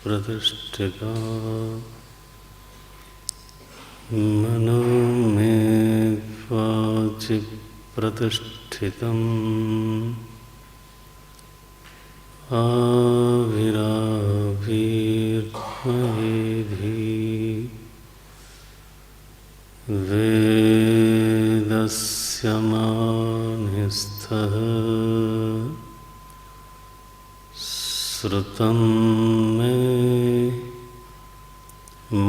प्रतिष्ठिता मनो मे वाचि प्रतिष्ठितम् आविराविर्मयेधि वेदस्य मानिस्थः श्रुतं मे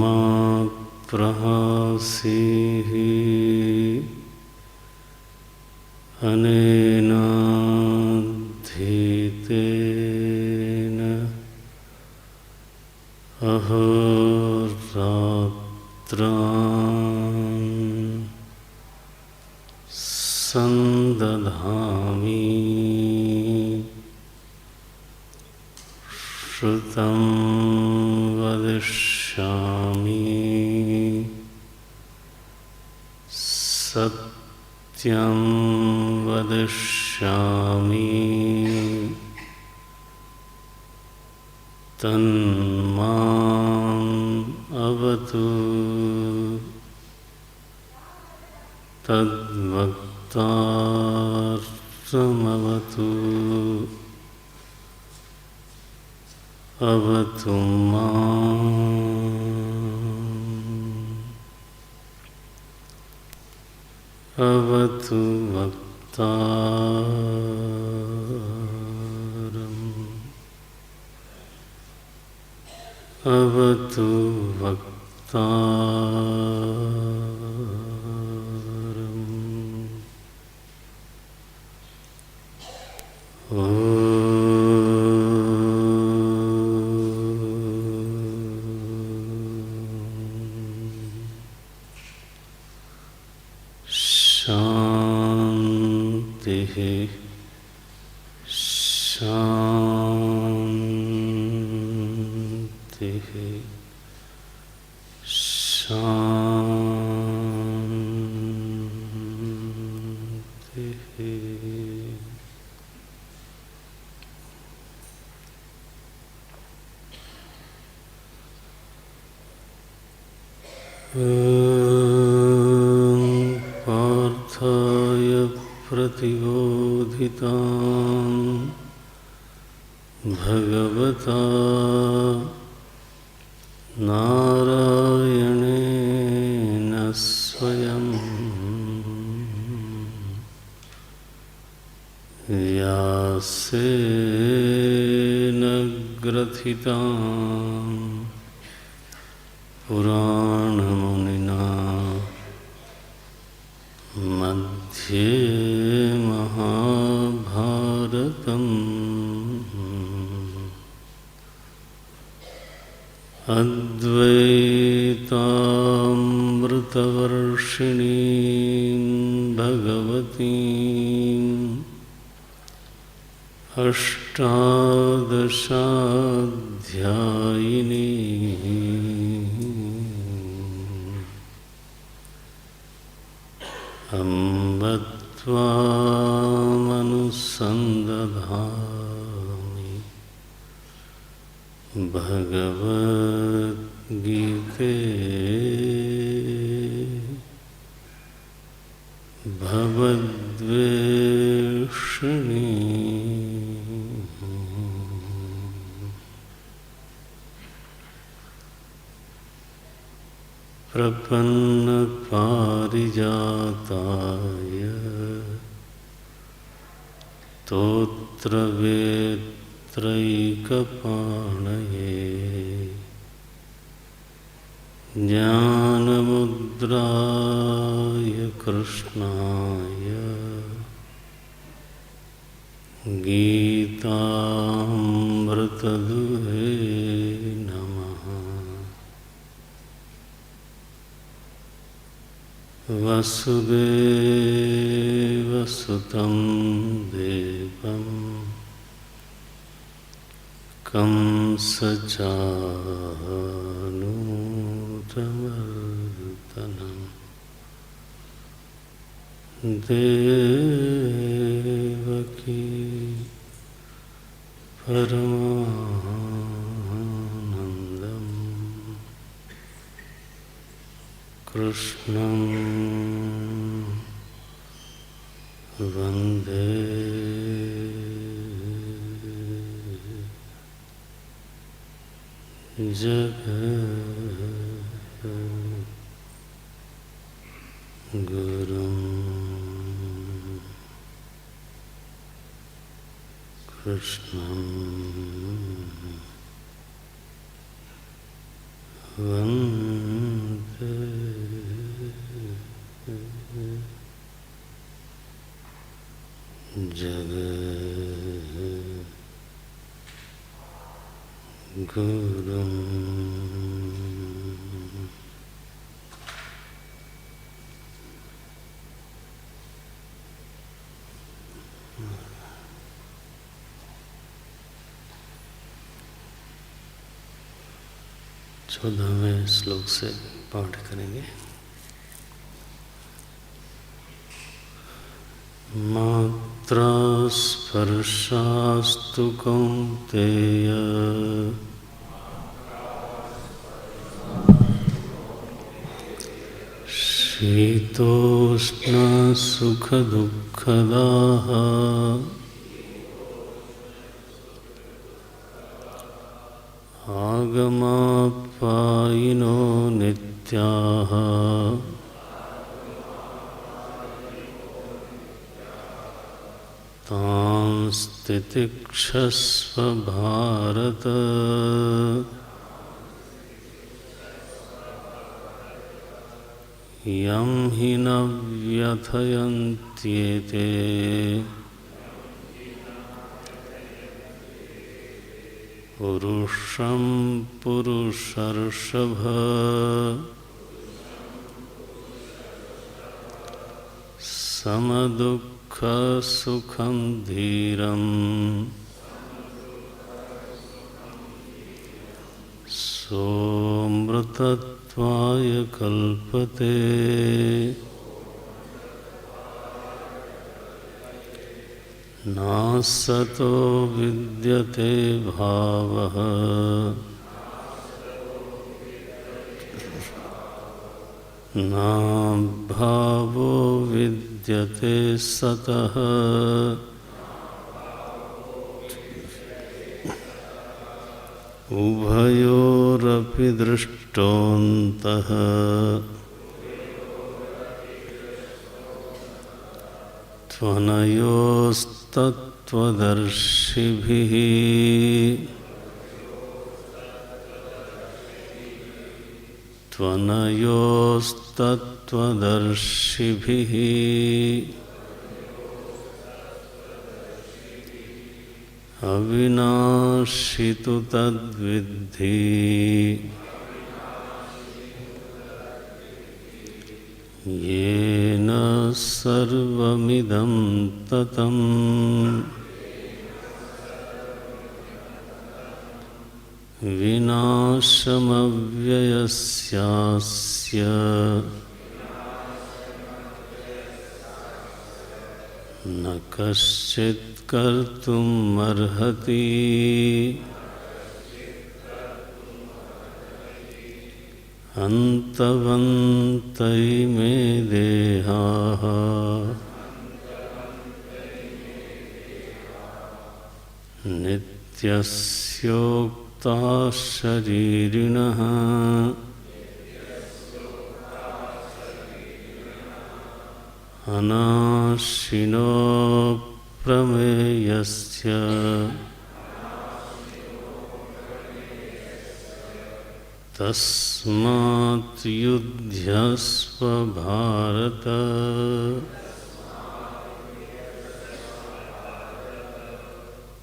मा प्रहासीः अनेनाधीतेन अहोरात्रान् संदधामि श्रुतं वदिष्यामि सत्यं वदिष्यामि तन्माम् अवतु तद्वक्तारमवतु अवतु माम् अवतु वक्तारम् अवतु वक्तारम् शान्तिः शान्तिः शान्तिः। पार्थाय प्रतिबोधितां भगवता नारायणेन स्वयं व्यासेन ग्रथितां पुराणमुनिना मध्ये महाभारतम् अद्वैतामृतवर्षिणीं भगवतीम् अष्टादशाध्यायिनीम् अम्ब त्वामनुसन्दधामि भगवद्गीते भवद्वेषिणी प्रपन्नपारिजाताय स्तोत्रवेत्रैकपाणये ज्ञानमुद्राय कृष्णाय गीतामृतदुहे नमः। वसुदेवसुतं देवं कंसचानूरमर्दनम् देवकी परमानन्दम् कृष्णं वन्दे जगद्गुरुम् कृष्णं वन्दे जगद्गुरुम्। चौदहवें श्लोक से पाठ करेंगे। मात्रा स्पर्शास्तु कौन्तेय शीतोष्णसुखदुःखदाः आगमाप्यायिनो नित्याः तांस् तितिक्षस्व भारत। यं हि न व्यथयन्त्येते पुरुषं पुरुषर्षभ। समदुःखसुखं धीरं सोऽमृतत्वाय कल्पते। नासतो विद्यते भावः नाभावो विद्यते सतः। उभयोरपि दृष्टोऽन्तः त्वनयोस्तत्त्वदर्शिभिः। त्वनयोस्तत्त्वदर्शिभिः। अविनाशी तु तद्विद्धि येन सर्वमिदं ततम्। विनाशमव्ययस्यास्य न कश्चित् कर्तुमर्हति। अन्तवन्तैमे देहाः नित्यस्योक्ता शरीरिणः अनाशिनो प्रमेयस्य तस्मात् युध्यस्व भारत।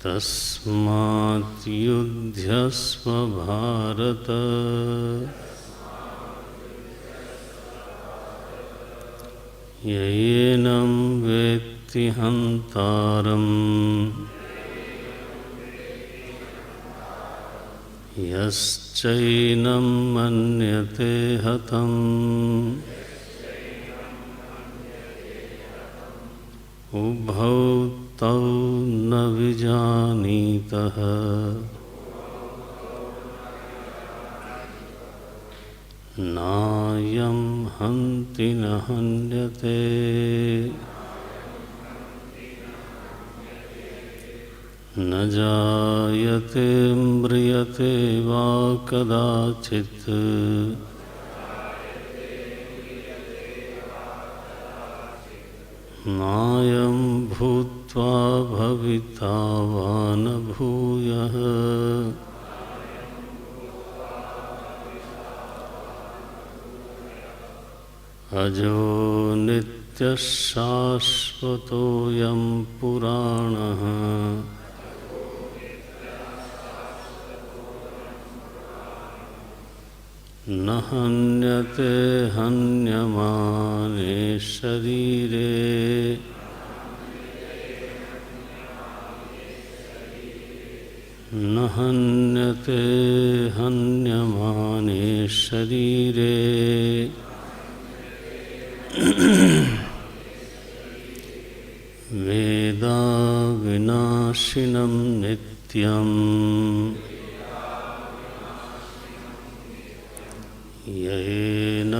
तस्मात् युध्यस्व भारत। येनं वेत्ति हन्तारम् यश्चैनं मन्यते हतम् उभौ तौ न विजानीतः। नायं हन्ति न हन्यते न जायते म्रियते वा कदाचित् नायं भूत्वा भविता वा न भूयः। अजो नित्यः शाश्वतोऽयं पुराणः न हन्यते हन्यमाने शरीरे न हन्यते हन्यमाने शरीरे वेदा विनाशिनं नित्यम् येनमजमव्ययम्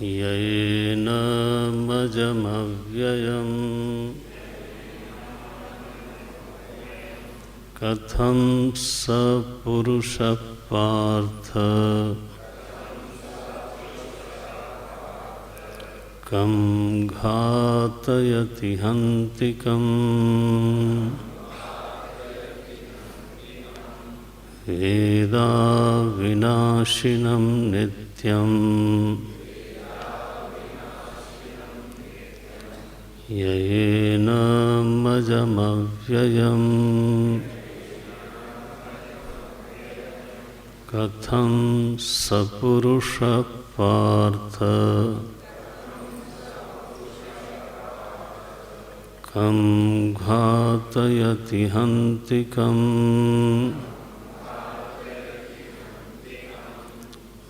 येनमजमव्ययम् कथं स पुरुषः पार्थ कं घातयति हन्तिकम्। वेदा विनाशिनं नित्यम् येनमजमव्ययम् कथं स पुरुषः पार्थ कं घातयति हन्तिकम्।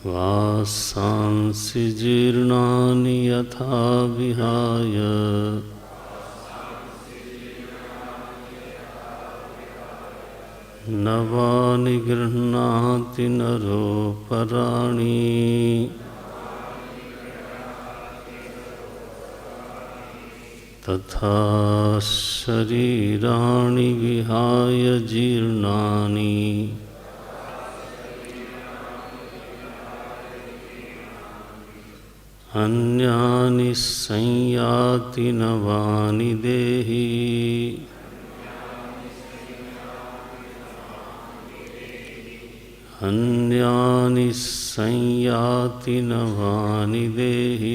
वासांसि जीर्णानि यथा विहाय नवानि गृह्णाति नरोपराणि तथा शरीराणि विहाय जीर्णानि अन्यानि संयाति नवानि देहि। अन्यानि संयाति नवानि देहि।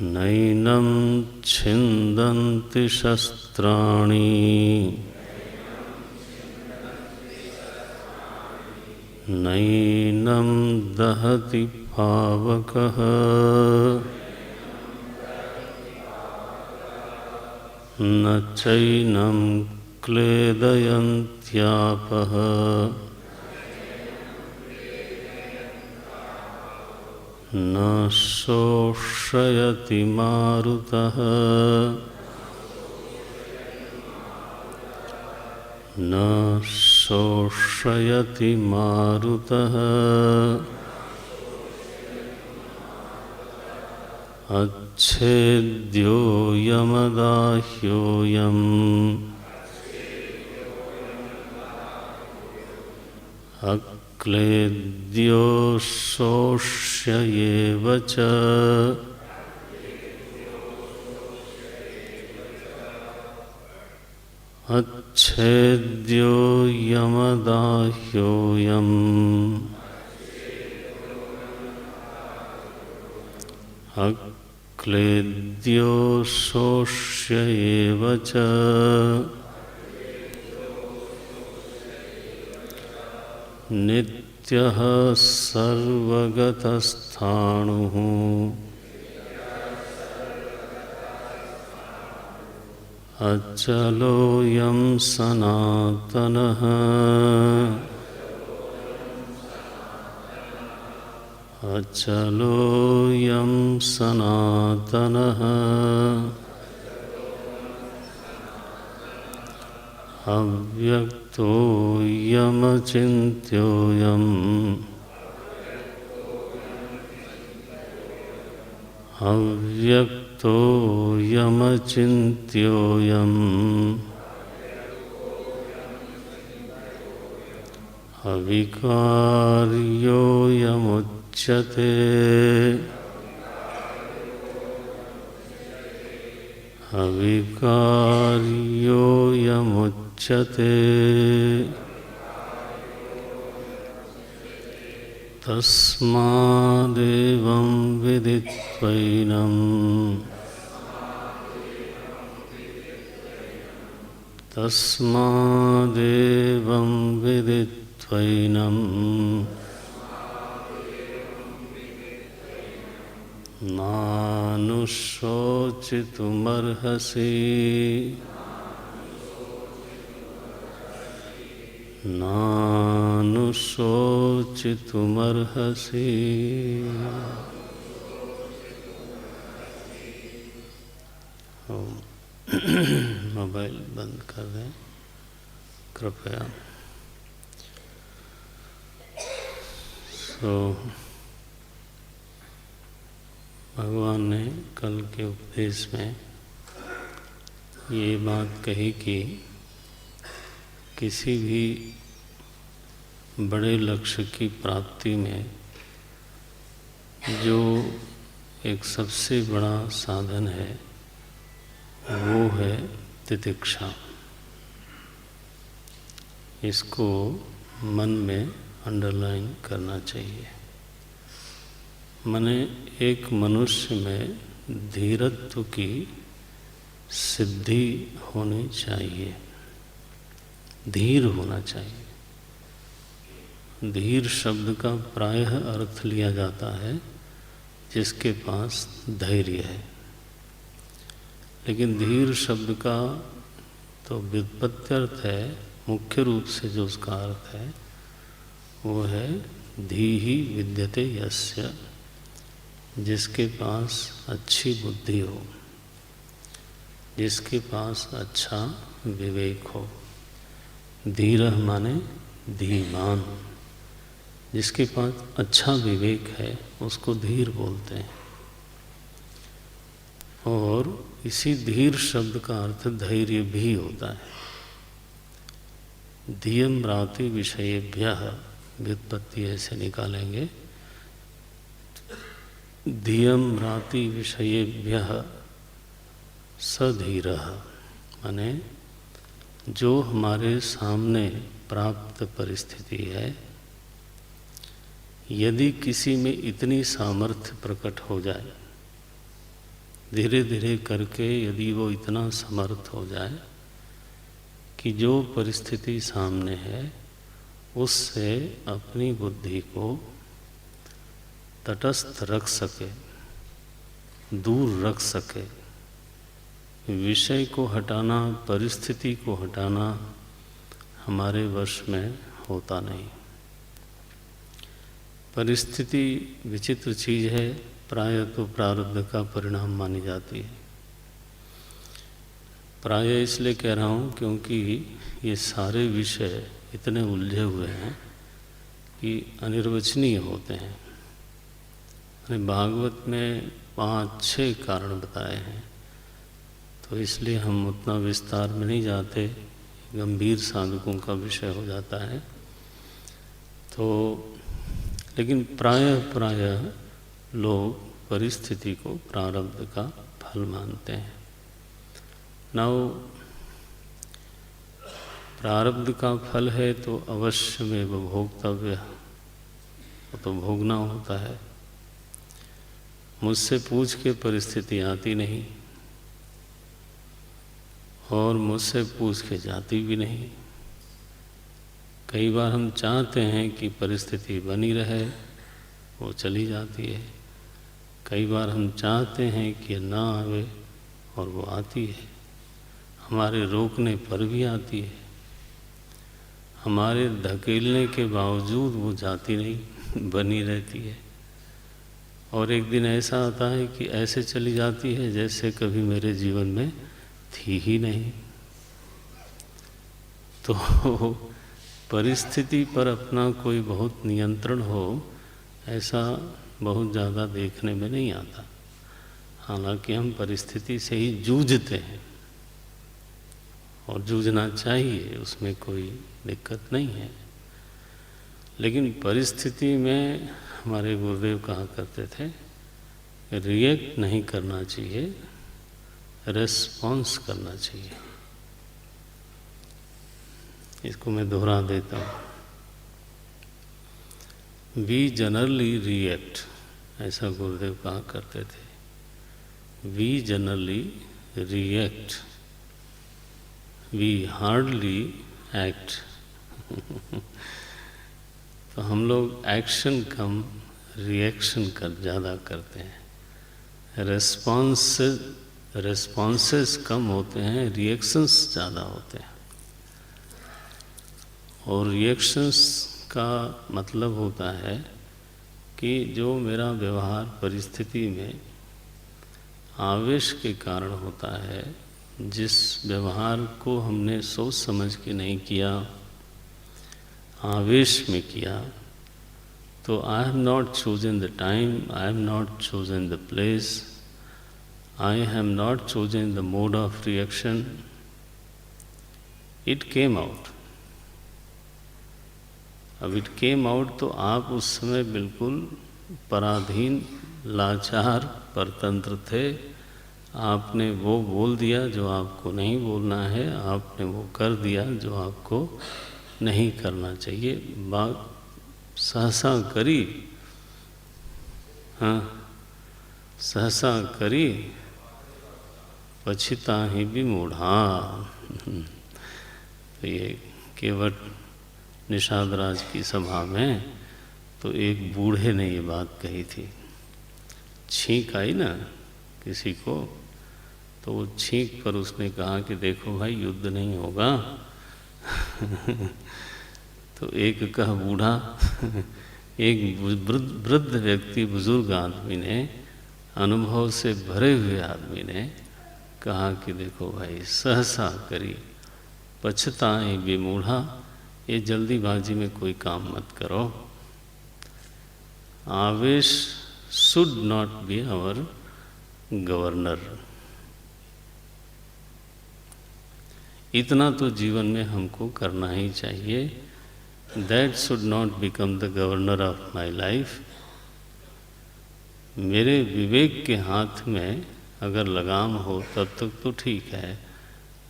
नैनं छिन्दन्ति शस्त्राणि नैनं दहति पावकः न चैनं क्लेदयन्त्यापः न शोषयति मारुतः न शोषयति मारुतः अच्छेद्यो यमदाह्योऽयम् अक्लेद्यो शोष्य एव च अच्छेद्यो यमदाह्योऽयम् अक्लेद्यो शोष्य एव च नित्यः सर्वगतस्थाणुः अचलोऽयं सनातनः अचलोऽयं सनातनः अव्यक्तोऽयमचिन्त्योऽयम् अव्यक्तोऽयमचिन्त्योऽयम् अविकार्योऽयमुच्यते अविकार्योऽयमुच्यते तस्मादेवं विदित्वैनं तस्मादेवं विदित्वैनं नानुशोचितुमर्हसि नानुशोचितुमर्हसि। मोबाइल बंद कर दें कृपया। भगवान ने कल के उपदेश में ये बात कही कि किसी भी बड़े लक्ष्य की प्राप्ति में जो एक सबसे बड़ा साधन है वो है तितिक्षा। इसको मन में अंडरलाइन करना चाहिए। माने एक मनुष्य में धीरत्व की सिद्धि होनी चाहिए, धीर होना चाहिए। धीर शब्द का प्रायः अर्थ लिया जाता है जिसके पास धैर्य है, लेकिन धीर शब्द का तो व्युत्पत्त्यर्थ है, मुख्य रूप से जो उसका अर्थ है वो है धीहि विद्यते यस्य, जिसके पास अच्छी बुद्धि हो, जिसके पास अच्छा विवेक हो। धीरः माने धीमान, जिसके पास अच्छा विवेक है उसको धीर बोलते हैं। और इसी धीर शब्द का अर्थ धैर्य भी होता है। धियम राति विषयेभ्यः, व्युत्पत्ति ऐसे निकालेंगे, धियम राति विषयेभ्यः सधीरः, माने जो हमारे सामने प्राप्त परिस्थिति है, यदि किसी में इतनी सामर्थ्य प्रकट हो जाए, धीरे धीरे करके यदि वो इतना समर्थ हो जाए कि जो परिस्थिति सामने है उससे अपनी बुद्धि को तटस्थ रख सके, दूर रख सके, विषय को हटाना, परिस्थिति को हटाना हमारे वश में होता नहीं। परिस्थिति विचित्र चीज है, प्रायः तो प्रारब्ध का परिणाम मानी जाती है। प्रायः इसलिए कह रहा हूँ क्योंकि ये सारे विषय इतने उलझे हुए हैं कि अनिर्वचनीय होते हैं। भागवत में 5-6 कारण बताए हैं, तो इसलिए हम उतना विस्तार में नहीं जाते, गंभीर साधकों का विषय हो जाता है। तो लेकिन प्रायः लोग परिस्थिति को प्रारब्ध का फल मानते हैं। नाउ प्रारब्ध का फल है तो अवश्य में वो भोक्तव्य, तो भोगना होता है। मुझसे पूछ के परिस्थिति आती नहीं और मुझसे पूछ के जाती भी नहीं। कई बार हम चाहते हैं कि परिस्थिति बनी रहे, वो चली जाती है। कई बार हम चाहते हैं कि ना आवे और वो आती है। हमारे रोकने पर भी आती है, हमारे धकेलने के बावजूद वो जाती नहीं, बनी रहती है। और एक दिन ऐसा आता है कि ऐसे चली जाती है जैसे कभी मेरे जीवन में थी ही नहीं। तो परिस्थिति पर अपना कोई बहुत नियंत्रण हो, ऐसा बहुत ज़्यादा देखने में नहीं आता। हालांकि हम परिस्थिति से ही जूझते हैं और जूझना चाहिए, उसमें कोई दिक्कत नहीं है। लेकिन परिस्थिति में हमारे गुरुदेव कहा करते थे, रिएक्ट नहीं करना चाहिए, रेस्पॉन्स करना चाहिए। इसको मैं दोहरा देता हूँ। वी जनरली रिएक्ट, ऐसा गुरुदेव कहा करते थे। We generally react, we hardly act. तो हम लोग एक्शन कम, रिएक्शन ज़्यादा करते हैं। रेस्पॉन्सेस कम होते हैं, रिएक्शंस ज़्यादा होते हैं। और रिएक्शंस का मतलब होता है कि जो मेरा व्यवहार परिस्थिति में आवेश के कारण होता है, जिस व्यवहार को हमने सोच समझ के नहीं किया, आवेश में किया, तो I have not chosen the time, I have not chosen the place, I have not chosen the mode of reaction, it came out. अब इट केम आउट तो आप उस समय बिल्कुल पराधीन, लाचार, परतंत्र थे। आपने वो बोल दिया जो आपको नहीं बोलना है, आपने वो कर दिया जो आपको नहीं करना चाहिए। बात सहसा करी, हाँ, सहसा करी पछताहि विमूढ़ा। तो ये केवट निषाद राज की सभा में तो एक बूढ़े ने ये बात कही थी। छींक आई ना किसी को, तो वो छींक पर उसने कहा कि देखो भाई, युद्ध नहीं होगा। तो एक कहा बूढ़ा, एक वृद्ध व्यक्ति, बुजुर्ग आदमी ने, अनुभव से भरे हुए आदमी ने कहा कि देखो भाई, सहसा करी पछताए विमूढ़ा, ये जल्दीबाजी में कोई काम मत करो। आवेश should not be our governor. इतना तो जीवन में हमको करना ही चाहिए। That should not become the governor of my life. मेरे विवेक के हाथ में अगर लगाम हो तब तक तो ठीक है,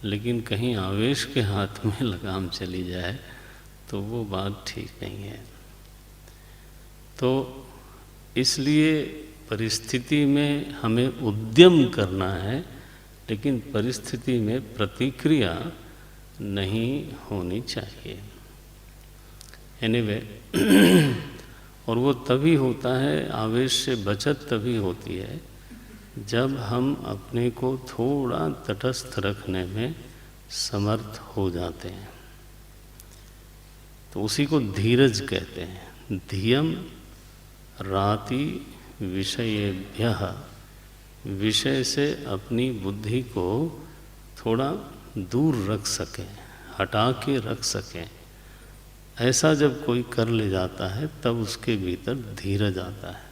लेकिन कहीं आवेश के हाथ में लगाम चली जाए तो वो बात ठीक नहीं है। तो इसलिए परिस्थिति में हमें उद्यम करना है, लेकिन परिस्थिति में प्रतिक्रिया नहीं होनी चाहिए। एनीवे, और वो तभी होता है, आवेश से बचत तभी होती है जब हम अपने को थोड़ा तटस्थ रखने में समर्थ हो जाते हैं। तो उसी को धीरज कहते हैं। धियम राति विषयेभ्यः, विषय से अपनी बुद्धि को थोड़ा दूर रख सकें, हटा के रख सकें, ऐसा जब कोई कर ले जाता है तब उसके भीतर धीरज आता है।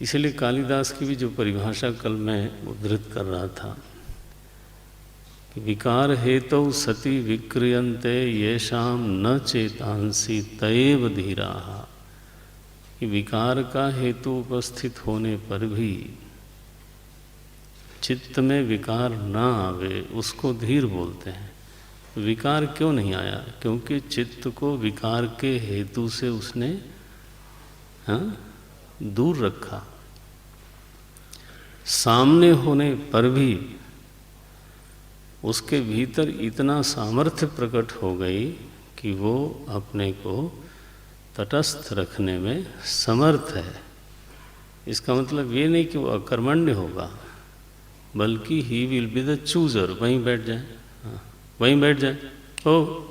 इसलिए कालिदास की भी जो परिभाषा कल मैं उद्धृत कर रहा था कि विकार हेतु सति विक्रियन्ते येषां न चेतांसि तएव धीराः, कि विकार का हेतु उपस्थित होने पर भी चित्त में विकार ना आवे उसको धीर बोलते हैं। विकार क्यों नहीं आया? क्योंकि चित्त को विकार के हेतु से उसने दूर रखा। सामने होने पर भी उसके भीतर इतना सामर्थ्य प्रकट हो गई कि वो अपने को तटस्थ रखने में समर्थ है। इसका मतलब ये नहीं कि वो अकर्मण्य होगा, बल्कि he will be the chooser. वहीं बैठ जाए, वहीं बैठ जाए, वो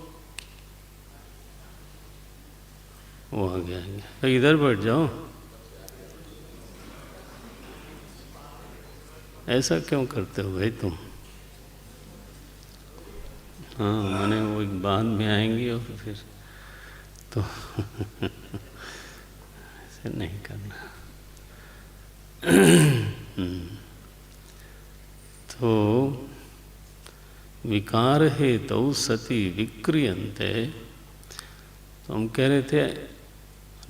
आ गया, तो इधर बैठ जाओ। ऐसा क्यों करते हो भाई तुम? हाँ, मैंने वो एक बाद में आएंगी और फिर तो ऐसे नहीं करना। तो विकार हेतु सति विक्रियन्ते, तो हम कह रहे थे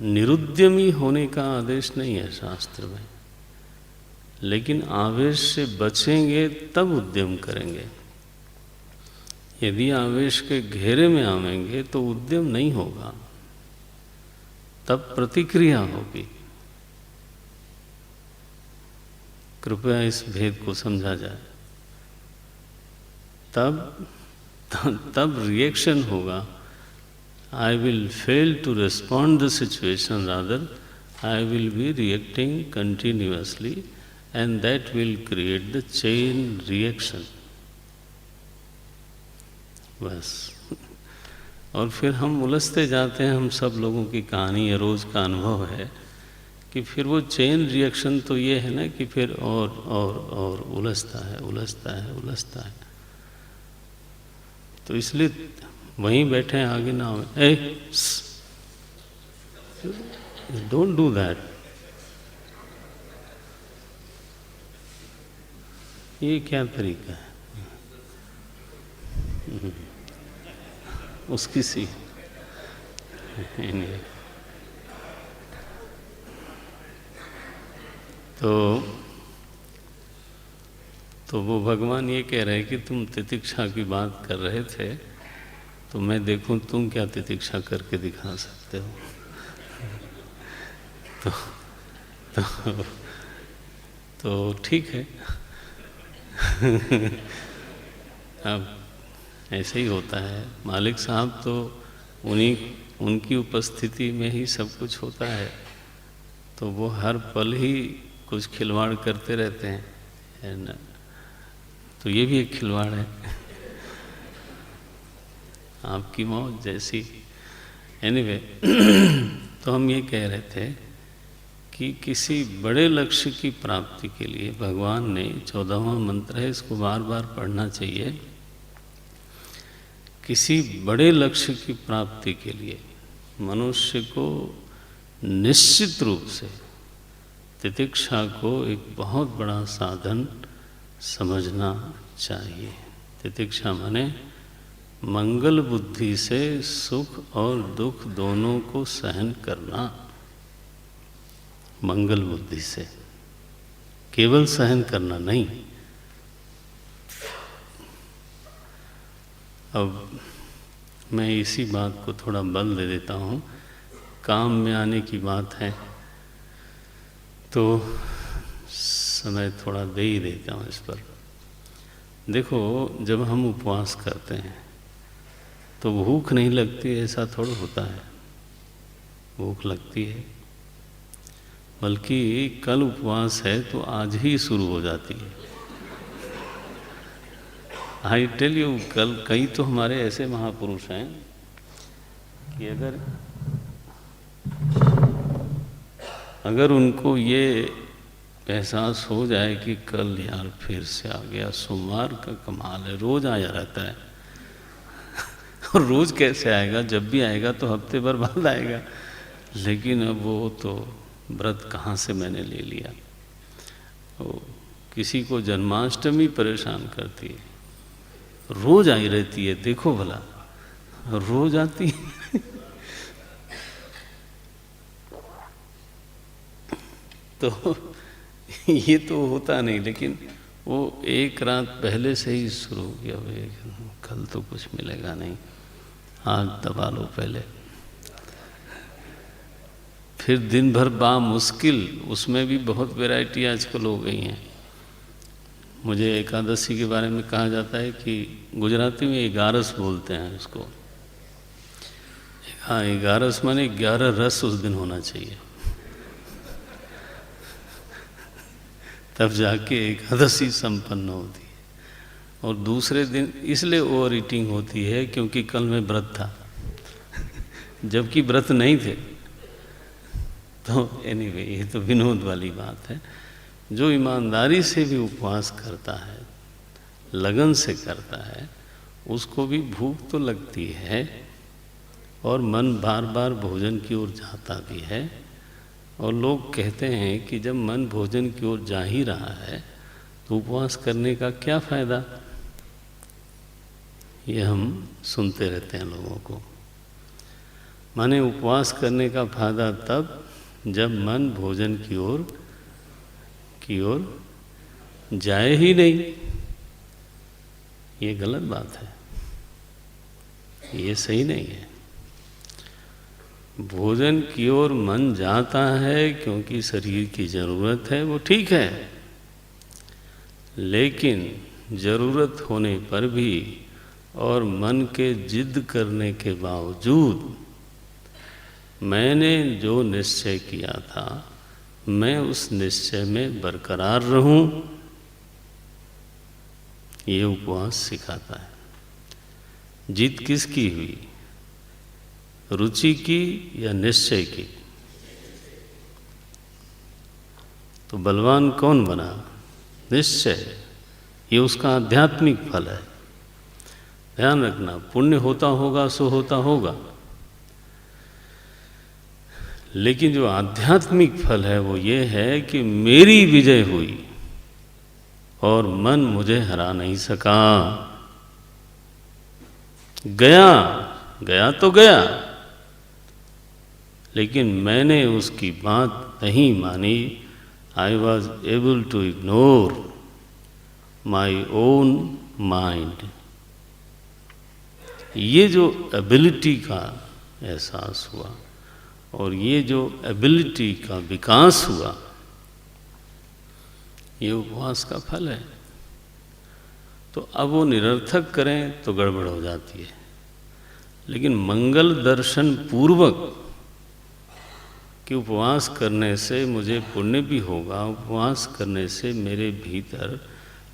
निरुद्यमी होने का आदेश नहीं है शास्त्र में, लेकिन आवेश से बचेंगे तब उद्यम करेंगे। यदि आवेश के घेरे में आवेंगे तो उद्यम नहीं होगा, तब प्रतिक्रिया होगी। कृपया इस भेद को समझा जाए। तब रिएक्शन होगा। I will fail to respond the situation, rather I will be reacting continuously and that will create the chain reaction। बस। और फिर हम उलझते जाते हैं। हम सब लोगों की कहानी है, रोज़ का अनुभव है कि फिर वो चेन रिएक्शन तो ये है ना कि फिर और उलझता है, उलझता है, उलझता है। तो इसलिए वहीं बैठे हैं, आगे ना हो। Don't do that. ये क्या तरीका है? उसकी सी तो वो भगवान ये कह रहे हैं कि तुम तितिक्षा की बात कर रहे थे, तो मैं देखूं तुम क्या तितिक्षा करके दिखा सकते हो। तो ठीक है। अब ऐसे ही होता है। मालिक साहब तो उनकी उपस्थिति में ही सब कुछ होता है, तो वो हर पल ही कुछ खिलवाड़ करते रहते हैं, है ना? तो ये भी एक खिलवाड़ है। आपकी मौज जैसी। एनीवे, तो हम ये कह रहे थे कि किसी बड़े लक्ष्य की प्राप्ति के लिए भगवान ने 14वां मंत्र है, इसको बार बार पढ़ना चाहिए। किसी बड़े लक्ष्य की प्राप्ति के लिए मनुष्य को निश्चित रूप से तितिक्षा को एक बहुत बड़ा साधन समझना चाहिए। तितिक्षा माने मंगल बुद्धि से सुख और दुख दोनों को सहन करना। मंगल बुद्धि से, केवल सहन करना नहीं। अब मैं इसी बात को थोड़ा बल दे देता हूँ। काम में आने की बात है तो समय थोड़ा दे ही देता हूँ इस पर। देखो, जब हम उपवास करते हैं तो भूख नहीं लगती, ऐसा थोड़ा होता है। भूख लगती है, बल्कि कल उपवास है तो आज ही शुरू हो जाती है। आई टेल यू, कल कई तो हमारे ऐसे महापुरुष हैं कि अगर उनको ये एहसास हो जाए कि कल यार फिर से आ गया सोमवार, का कमाल है, रोज आया रहता है और रोज़ कैसे आएगा? जब भी आएगा तो हफ्ते भर बाद आएगा। लेकिन अब वो तो व्रत कहाँ से मैंने ले लिया। वो किसी को जन्माष्टमी परेशान करती है, रोज आई रहती है, देखो भला, रोज आती है। तो ये तो होता नहीं, लेकिन वो एक रात पहले से ही शुरू किया, भाई कल तो कुछ मिलेगा नहीं, आग दबा लो पहले। फिर दिन भर मुश्किल, उसमें भी बहुत वैरायटी आजकल हो गई हैं। मुझे एकादशी के बारे में कहा जाता है कि गुजराती में 11 बोलते हैं उसको। हाँ, 11 माने 11 रस उस दिन होना चाहिए, तब जाके एकादशी संपन्न होती है। और दूसरे दिन इसलिए ओवर ईटिंग होती है क्योंकि कल में व्रत था, जबकि व्रत नहीं थे। तो एनीवे, ये तो विनोद वाली बात है। जो ईमानदारी से भी उपवास करता है, लगन से करता है, उसको भी भूख तो लगती है और मन बार बार भोजन की ओर जाता भी है। और लोग कहते हैं कि जब मन भोजन की ओर जा ही रहा है तो उपवास करने का क्या फ़ायदा। ये हम सुनते रहते हैं लोगों को। माने उपवास करने का फायदा तब जब मन भोजन की ओर जाए ही नहीं। ये गलत बात है, ये सही नहीं है। भोजन की ओर मन जाता है क्योंकि शरीर की ज़रूरत है, वो ठीक है। लेकिन ज़रूरत होने पर भी और मन के जिद करने के बावजूद मैंने जो निश्चय किया था, मैं उस निश्चय में बरकरार रहूं, ये उपवास सिखाता है। जीत किसकी हुई? रुचि की या निश्चय की? तो बलवान कौन बना? निश्चय। ये उसका आध्यात्मिक फल है। ध्यान रखना, पुण्य होता होगा सो होता होगा, लेकिन जो आध्यात्मिक फल है वो ये है कि मेरी विजय हुई और मन मुझे हरा नहीं सका। गया तो गया, लेकिन मैंने उसकी बात नहीं मानी। I was able to ignore my own mind. ये जो एबिलिटी का एहसास हुआ और ये जो एबिलिटी का विकास हुआ, ये उपवास का फल है। तो अब वो निरर्थक करें तो गड़बड़ हो जाती है, लेकिन मंगल दर्शन पूर्वक कि उपवास करने से मुझे पुण्य भी होगा, उपवास करने से मेरे भीतर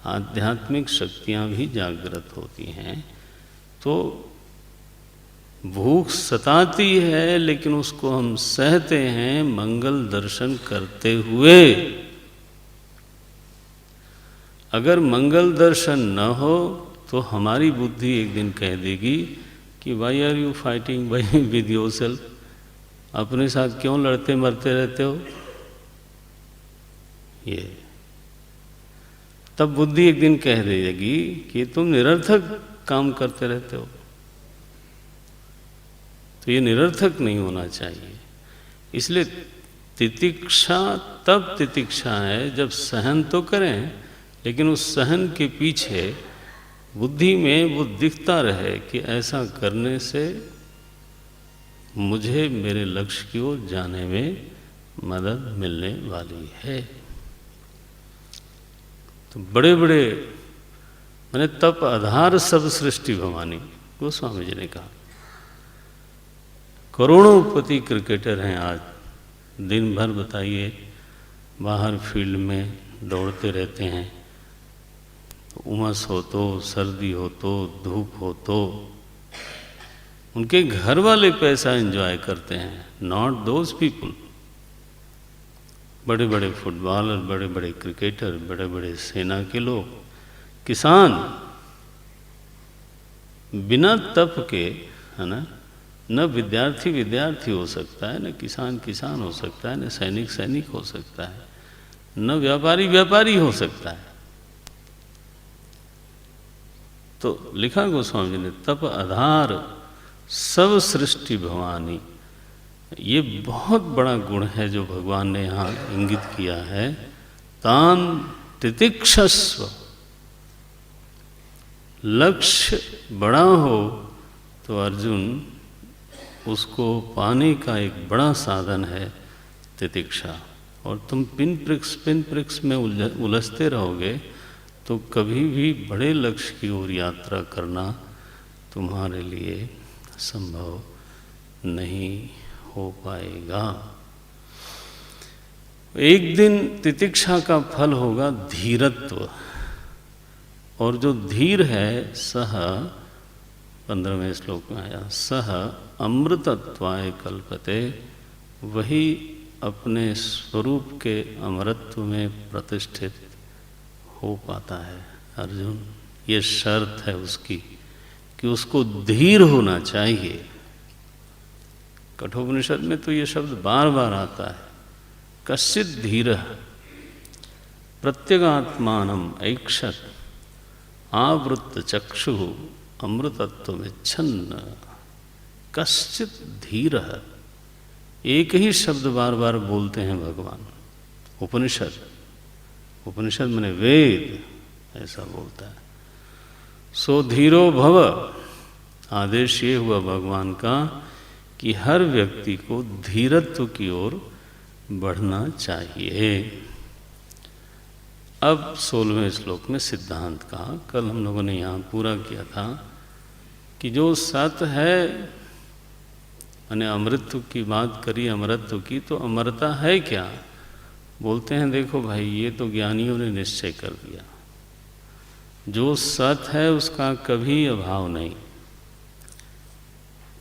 आध्यात्मिक शक्तियाँ भी जागृत होती हैं, तो भूख सताती है लेकिन उसको हम सहते हैं मंगल दर्शन करते हुए। अगर मंगल दर्शन न हो तो हमारी बुद्धि एक दिन कह देगी कि why are you fighting with yourself, अपने साथ क्यों लड़ते मरते रहते हो। ये तब बुद्धि एक दिन कह देगी कि तुम निरर्थक काम करते रहते हो। तो ये निरर्थक नहीं होना चाहिए। इसलिए तितिक्षा तब तितिक्षा है जब सहन तो करें, लेकिन उस सहन के पीछे बुद्धि में वो दिखता रहे कि ऐसा करने से मुझे मेरे लक्ष्य की ओर जाने में मदद मिलने वाली है। तो बड़े बड़े मैंने तप आधार सब सृष्टि भवानी, गोस्वामी जी ने कहा। करोड़ों पति क्रिकेटर हैं आज, दिन भर बताइए बाहर फील्ड में दौड़ते रहते हैं, उमस हो तो, सर्दी हो तो, धूप हो तो, उनके घर वाले पैसा एंजॉय करते हैं, नॉट दोज पीपल। बड़े बड़े फुटबॉलर, बड़े बड़े क्रिकेटर, बड़े बड़े सेना के लोग, किसान बिना तप के है ना। न विद्यार्थी विद्यार्थी हो सकता है, न किसान किसान हो सकता है, न सैनिक सैनिक हो सकता है, न व्यापारी व्यापारी हो सकता है। तो लिखा गोस्वामी जी ने, तप आधार सब सृष्टि भवानी। ये बहुत बड़ा गुण है जो भगवान ने यहाँ इंगित किया है। तान तितिक्षस्व, लक्ष्य बड़ा हो तो अर्जुन उसको पाने का एक बड़ा साधन है तितिक्षा। और तुम पिन प्रिक्स में उलझते रहोगे तो कभी भी बड़े लक्ष्य की ओर यात्रा करना तुम्हारे लिए संभव नहीं हो पाएगा। एक दिन तितिक्षा का फल होगा धीरत्व। और जो धीर है, सह 15वें श्लोक में आया, सह अमृतत्वाय कल्पते, वही अपने स्वरूप के अमरत्व में प्रतिष्ठित हो पाता है। अर्जुन, ये शर्त है उसकी कि उसको धीर होना चाहिए। कठोपनिषद में तो ये शब्द बार बार आता है, कश्चित धीर प्रत्यगात्मानम ऐक्षत आवृत्त चक्षु अमृतत्वमिच्छन्न। कश्चित धीर, एक ही शब्द बार बार बोलते हैं भगवान। उपनिषद, उपनिषद माने वेद ऐसा बोलता है। सो धीरो भव, आदेश ये हुआ भगवान का कि हर व्यक्ति को धीरत्व की ओर बढ़ना चाहिए। अब 16वें श्लोक में सिद्धांत का, कल हम लोगों ने यहाँ पूरा किया था कि जो सत है, मैंने अमृतत्व की बात करी, अमरत्व की, तो अमरता है क्या? बोलते हैं देखो भाई, ये तो ज्ञानियों ने निश्चय कर दिया, जो सत है उसका कभी अभाव नहीं,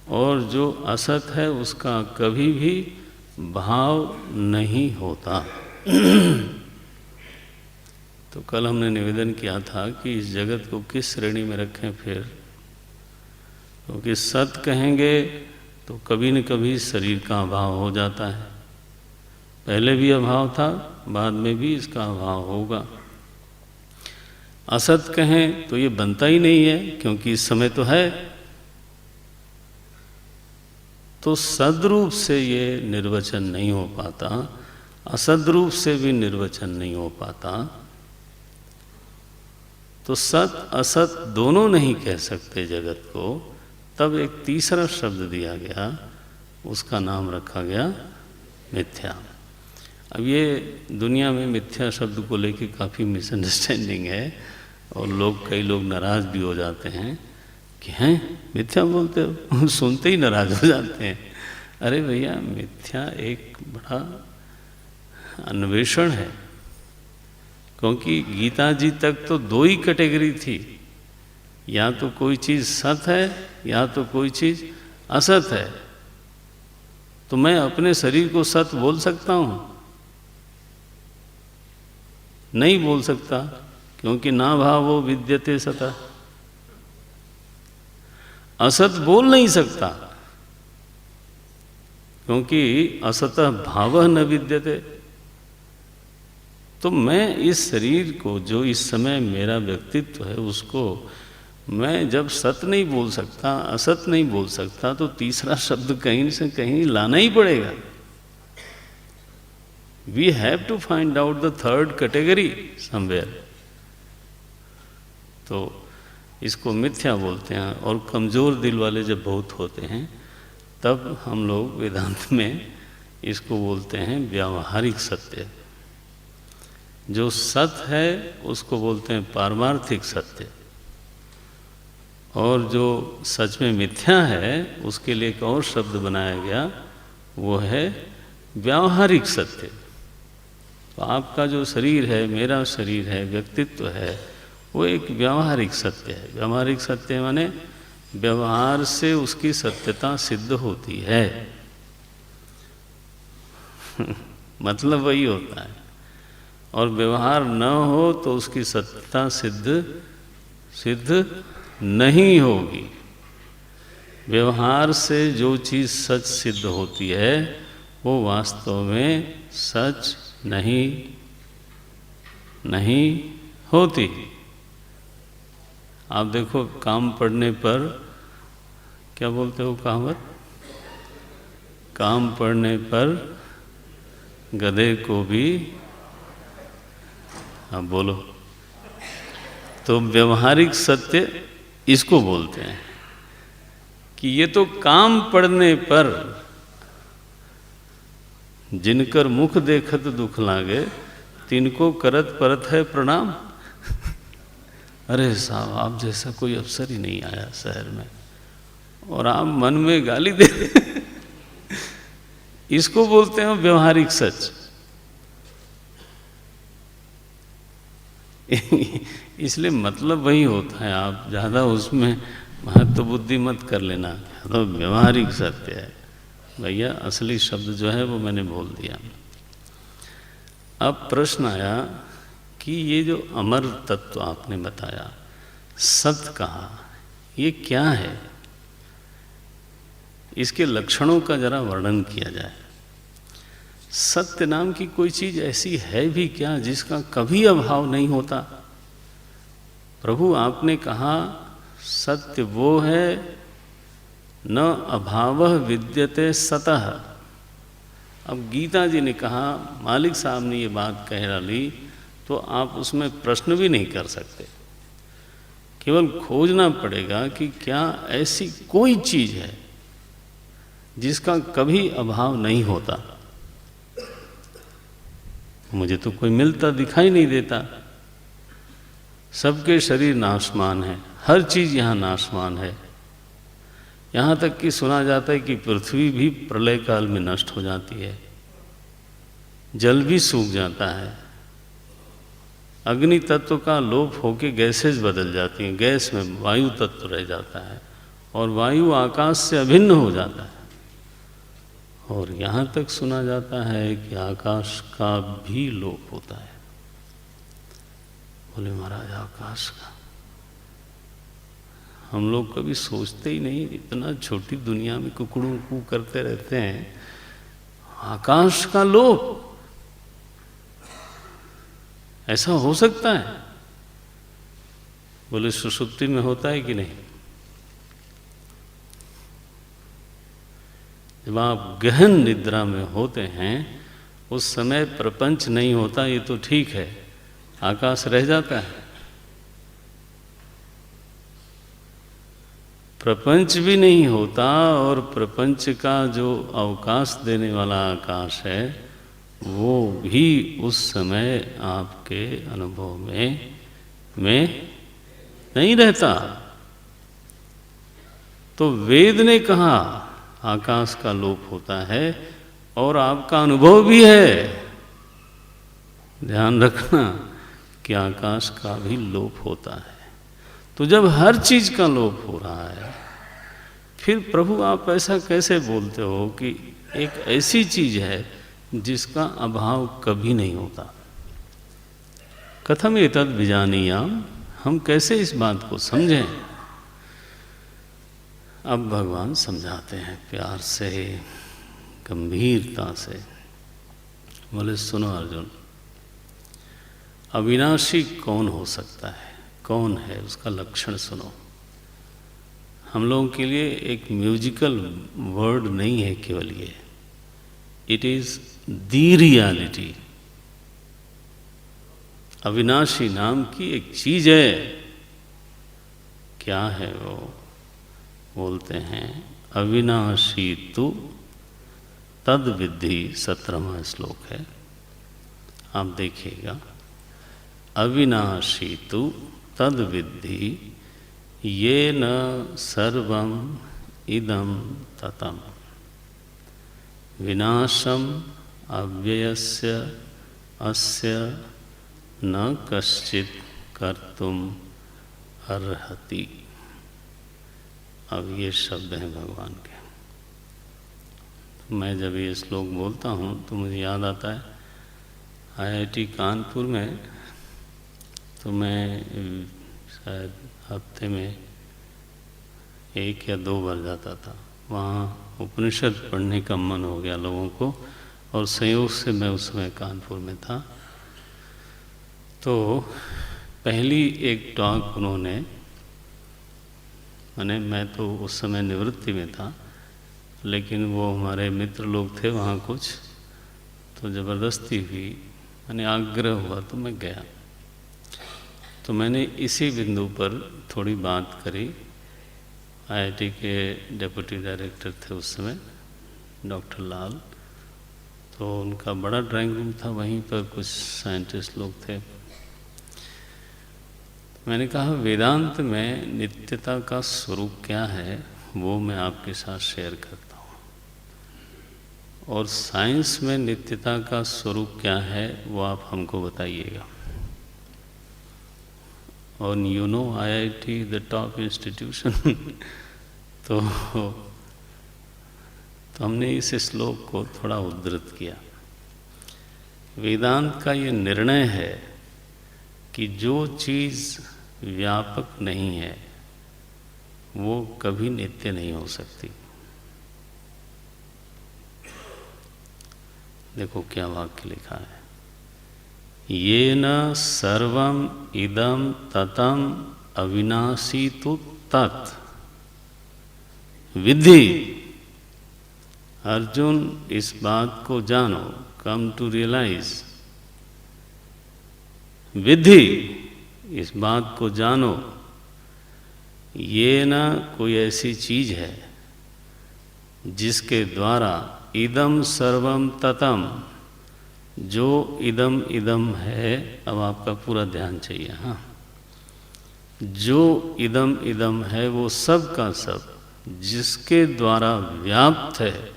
और जो असत है उसका कभी भी भाव नहीं होता। तो कल हमने निवेदन किया था कि इस जगत को किस श्रेणी में रखें फिर, क्योंकि सत कहेंगे तो कभी न कभी शरीर का अभाव हो जाता है। पहले भी अभाव था, बाद में भी इसका अभाव होगा। असत कहें तो ये बनता ही नहीं है, क्योंकि इस समय तो है। तो सद्रूप से ये निर्वचन नहीं हो पाता, असद्रूप से भी निर्वचन नहीं हो पाता। तो सत असत दोनों नहीं कह सकते जगत को, तब एक तीसरा शब्द दिया गया, उसका नाम रखा गया मिथ्या। अब ये दुनिया में मिथ्या शब्द को लेके काफ़ी मिसअंडरस्टैंडिंग है, और लोग, कई लोग नाराज़ भी हो जाते हैं कि हैं मिथ्या बोलते हो, सुनते ही नाराज़ हो जाते हैं। अरे भैया, मिथ्या एक बड़ा अन्वेषण है, क्योंकि गीता जी तक तो दो ही कैटेगरी थी, या तो कोई चीज़ सत है या तो कोई चीज़ असत है। तो मैं अपने शरीर को सत बोल सकता हूँ? नहीं बोल सकता, क्योंकि ना भावो विद्यते सतः। असत बोल नहीं सकता, क्योंकि असतः भावः न विद्यते। तो मैं इस शरीर को, जो इस समय मेरा व्यक्तित्व है, उसको मैं जब सत नहीं बोल सकता, असत नहीं बोल सकता, तो तीसरा शब्द कहीं से कहीं लाना ही पड़ेगा। We have to find out the third category somewhere. तो इसको मिथ्या बोलते हैं। और कमज़ोर दिल वाले जब बहुत होते हैं, तब हम लोग वेदांत में इसको बोलते हैं व्यावहारिक सत्य। जो सत है उसको बोलते हैं पारमार्थिक सत्य, और जो सच में मिथ्या है उसके लिए एक और शब्द बनाया गया, वो है व्यावहारिक सत्य। तो आपका जो शरीर है, मेरा शरीर है, व्यक्तित्व है, वो एक व्यावहारिक सत्य है। व्यावहारिक सत्य माने व्यवहार से उसकी सत्यता सिद्ध होती है। मतलब वही होता है। और व्यवहार न हो तो उसकी सत्यता सिद्ध नहीं होगी। व्यवहार से जो चीज़ सच सिद्ध होती है वो वास्तव में सच नहीं होती। आप देखो, काम पड़ने पर क्या बोलते हो कहावत, काम पड़ने पर गधे को भी, आप बोलो, तो व्यवहारिक सत्य इसको बोलते हैं कि ये तो काम पड़ने पर जिनकर मुख देखत दुख लागे तिनको करत परत है प्रणाम। अरे साहब, आप जैसा कोई अफसर ही नहीं आया शहर में और आप मन में गाली दे इसको बोलते हैं व्यवहारिक सच। इसलिए मतलब वही होता है, आप ज़्यादा उसमें महत्व बुद्धि मत कर लेना, तो व्यवहारिक सत्य है भैया। असली शब्द जो है वो मैंने बोल दिया। अब प्रश्न आया कि ये जो अमर तत्व आपने बताया, सत्य कहा, ये क्या है, इसके लक्षणों का जरा वर्णन किया जाए। सत्य नाम की कोई चीज ऐसी है भी क्या जिसका कभी अभाव नहीं होता? प्रभु आपने कहा सत्य वो है न अभावः विद्यते सतः। अब गीता जी ने कहा, मालिक साहब ने ये बात कह डाली, तो आप उसमें प्रश्न भी नहीं कर सकते, केवल खोजना पड़ेगा कि क्या ऐसी कोई चीज है जिसका कभी अभाव नहीं होता। मुझे तो कोई मिलता दिखाई नहीं देता। सबके शरीर नाशमान है, हर चीज यहाँ नाशमान है। यहाँ तक कि सुना जाता है कि पृथ्वी भी प्रलय काल में नष्ट हो जाती है, जल भी सूख जाता है, अग्नि तत्व का लोप होकर गैसेज बदल जाती हैं, गैस में वायु तत्व रह जाता है और वायु आकाश से अभिन्न हो जाता है। और यहाँ तक सुना जाता है कि आकाश का भी लोप होता है। बोले महाराज, आकाश का हम लोग कभी सोचते ही नहीं, इतना छोटी दुनिया में कुकड़ू कू करते रहते हैं, आकाश का लोप ऐसा हो सकता है? बोले सुषुप्ति में होता है कि नहीं? जब आप गहन निद्रा में होते हैं उस समय प्रपंच नहीं होता, ये तो ठीक है, आकाश रह जाता है। प्रपंच भी नहीं होता और प्रपंच का जो अवकाश देने वाला आकाश है वो भी उस समय आपके अनुभव में नहीं रहता। तो वेद ने कहा आकाश का लोप होता है और आपका अनुभव भी है। ध्यान रखना कि आकाश का भी लोप होता है। तो जब हर चीज का लोप हो रहा है, फिर प्रभु आप ऐसा कैसे बोलते हो कि एक ऐसी चीज है जिसका अभाव कभी नहीं होता? कथम एतद् विजानीयाम, हम कैसे इस बात को समझें? अब भगवान समझाते हैं प्यार से, गंभीरता से। बोले सुनो अर्जुन, अविनाशी कौन हो सकता है, कौन है, उसका लक्षण सुनो। हम लोगों के लिए एक म्यूजिकल वर्ड नहीं है केवल ये, इट इज दी रियलिटी। अविनाशी नाम की एक चीज है। क्या है वो? बोलते हैं अविनाशी तु तद विद्धि, 17वां श्लोक है, आप देखिएगा। अविनाशी तु तद विद्धि ये न सर्वम इदम ततम विनाशम अव्ययस्य अस्य न कश्चित कर्तुम अर्हति। अब ये शब्द हैं भगवान के। मैं जब ये श्लोक बोलता हूँ तो मुझे याद आता है IIT कानपुर में, तो मैं शायद हफ्ते में 1 या 2 बार जाता था। वहाँ उपनिषद पढ़ने का मन हो गया लोगों को, और संयोग से मैं उस समय कानपुर में था। तो पहली एक टॉक उन्होंने, मैं तो उस समय निवृत्ति में था, लेकिन वो हमारे मित्र लोग थे वहाँ कुछ, तो ज़बरदस्ती हुई, आग्रह हुआ तो मैं गया। तो मैंने इसी बिंदु पर थोड़ी बात करी। आईआईटी के डिप्टी डायरेक्टर थे उस समय डॉक्टर लाल, तो उनका बड़ा ड्राइंग रूम था, वहीं पर कुछ साइंटिस्ट लोग थे। मैंने कहा वेदांत में नित्यता का स्वरूप क्या है वो मैं आपके साथ शेयर करता हूँ, और साइंस में नित्यता का स्वरूप क्या है वो आप हमको बताइएगा। और you know IIT the top institution तो हमने इस श्लोक को थोड़ा उद्धृत किया। वेदांत का ये निर्णय है कि जो चीज़ व्यापक नहीं है वो कभी नित्य नहीं हो सकती। देखो क्या वाक्य लिखा है, येन सर्वम इदम ततम अविनाशी तु तत् विद्धि। अर्जुन इस बात को जानो, कम टू रियलाइज। विद्धि, इस बात को जानो, ये ना कोई ऐसी चीज है जिसके द्वारा इदम सर्वम ततम, जो इदम इदम है, अब आपका पूरा ध्यान चाहिए, हाँ, जो इदम इदम है वो सब का सब जिसके द्वारा व्याप्त है,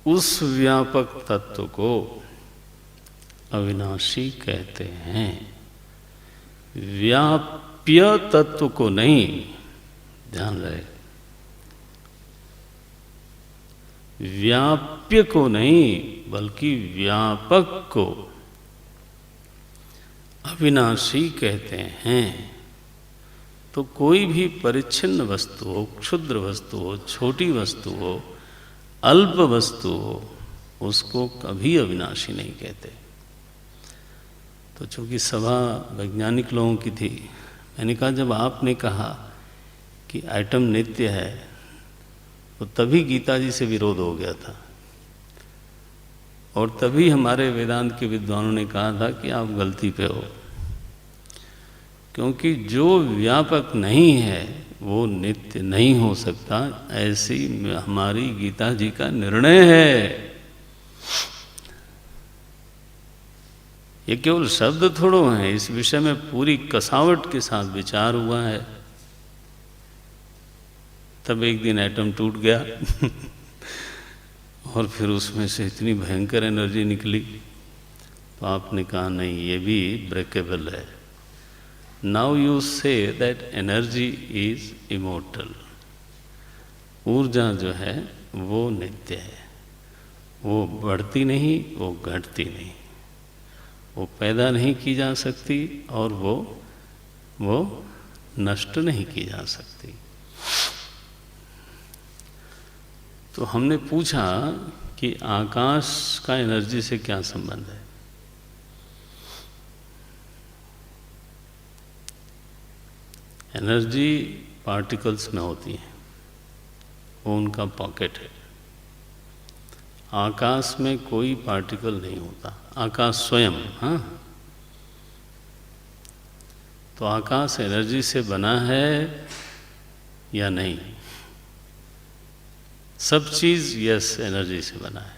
उस व्यापक तत्व को अविनाशी कहते हैं। व्याप्य तत्व को नहीं, ध्यान रहे, व्याप्य को नहीं बल्कि व्यापक को अविनाशी कहते हैं। तो कोई भी परिच्छिन्न वस्तु हो, क्षुद्र वस्तु हो, छोटी वस्तु हो, अल्प वस्तु हो, उसको कभी अविनाशी नहीं कहते। तो चूंकि सभा वैज्ञानिक लोगों की थी, मैंने कहा जब आपने कहा कि एटम नित्य है तो तभी गीता जी से विरोध हो गया था, और तभी हमारे वेदांत के विद्वानों ने कहा था कि आप गलती पे हो, क्योंकि जो व्यापक नहीं है वो नित्य नहीं हो सकता, ऐसी हमारी गीता जी का निर्णय है। ये केवल शब्द थोड़ो हैं, इस विषय में पूरी कसावट के साथ विचार हुआ है। तब एक दिन एटम टूट गया और फिर उसमें से इतनी भयंकर एनर्जी निकली, तो आपने कहा नहीं, ये भी ब्रेकेबल है। Now you say that energy is immortal. ऊर्जा जो है वो नित्य है, वो बढ़ती नहीं, वो घटती नहीं, वो पैदा नहीं की जा सकती और वो नष्ट नहीं की जा सकती। तो हमने पूछा कि आकाश का एनर्जी से क्या संबंध है। एनर्जी पार्टिकल्स में होती है, वो उनका पॉकेट है। आकाश में कोई पार्टिकल नहीं होता, आकाश स्वयं, हाँ। तो आकाश एनर्जी से बना है या नहीं? सब चीज यस एनर्जी से बना है।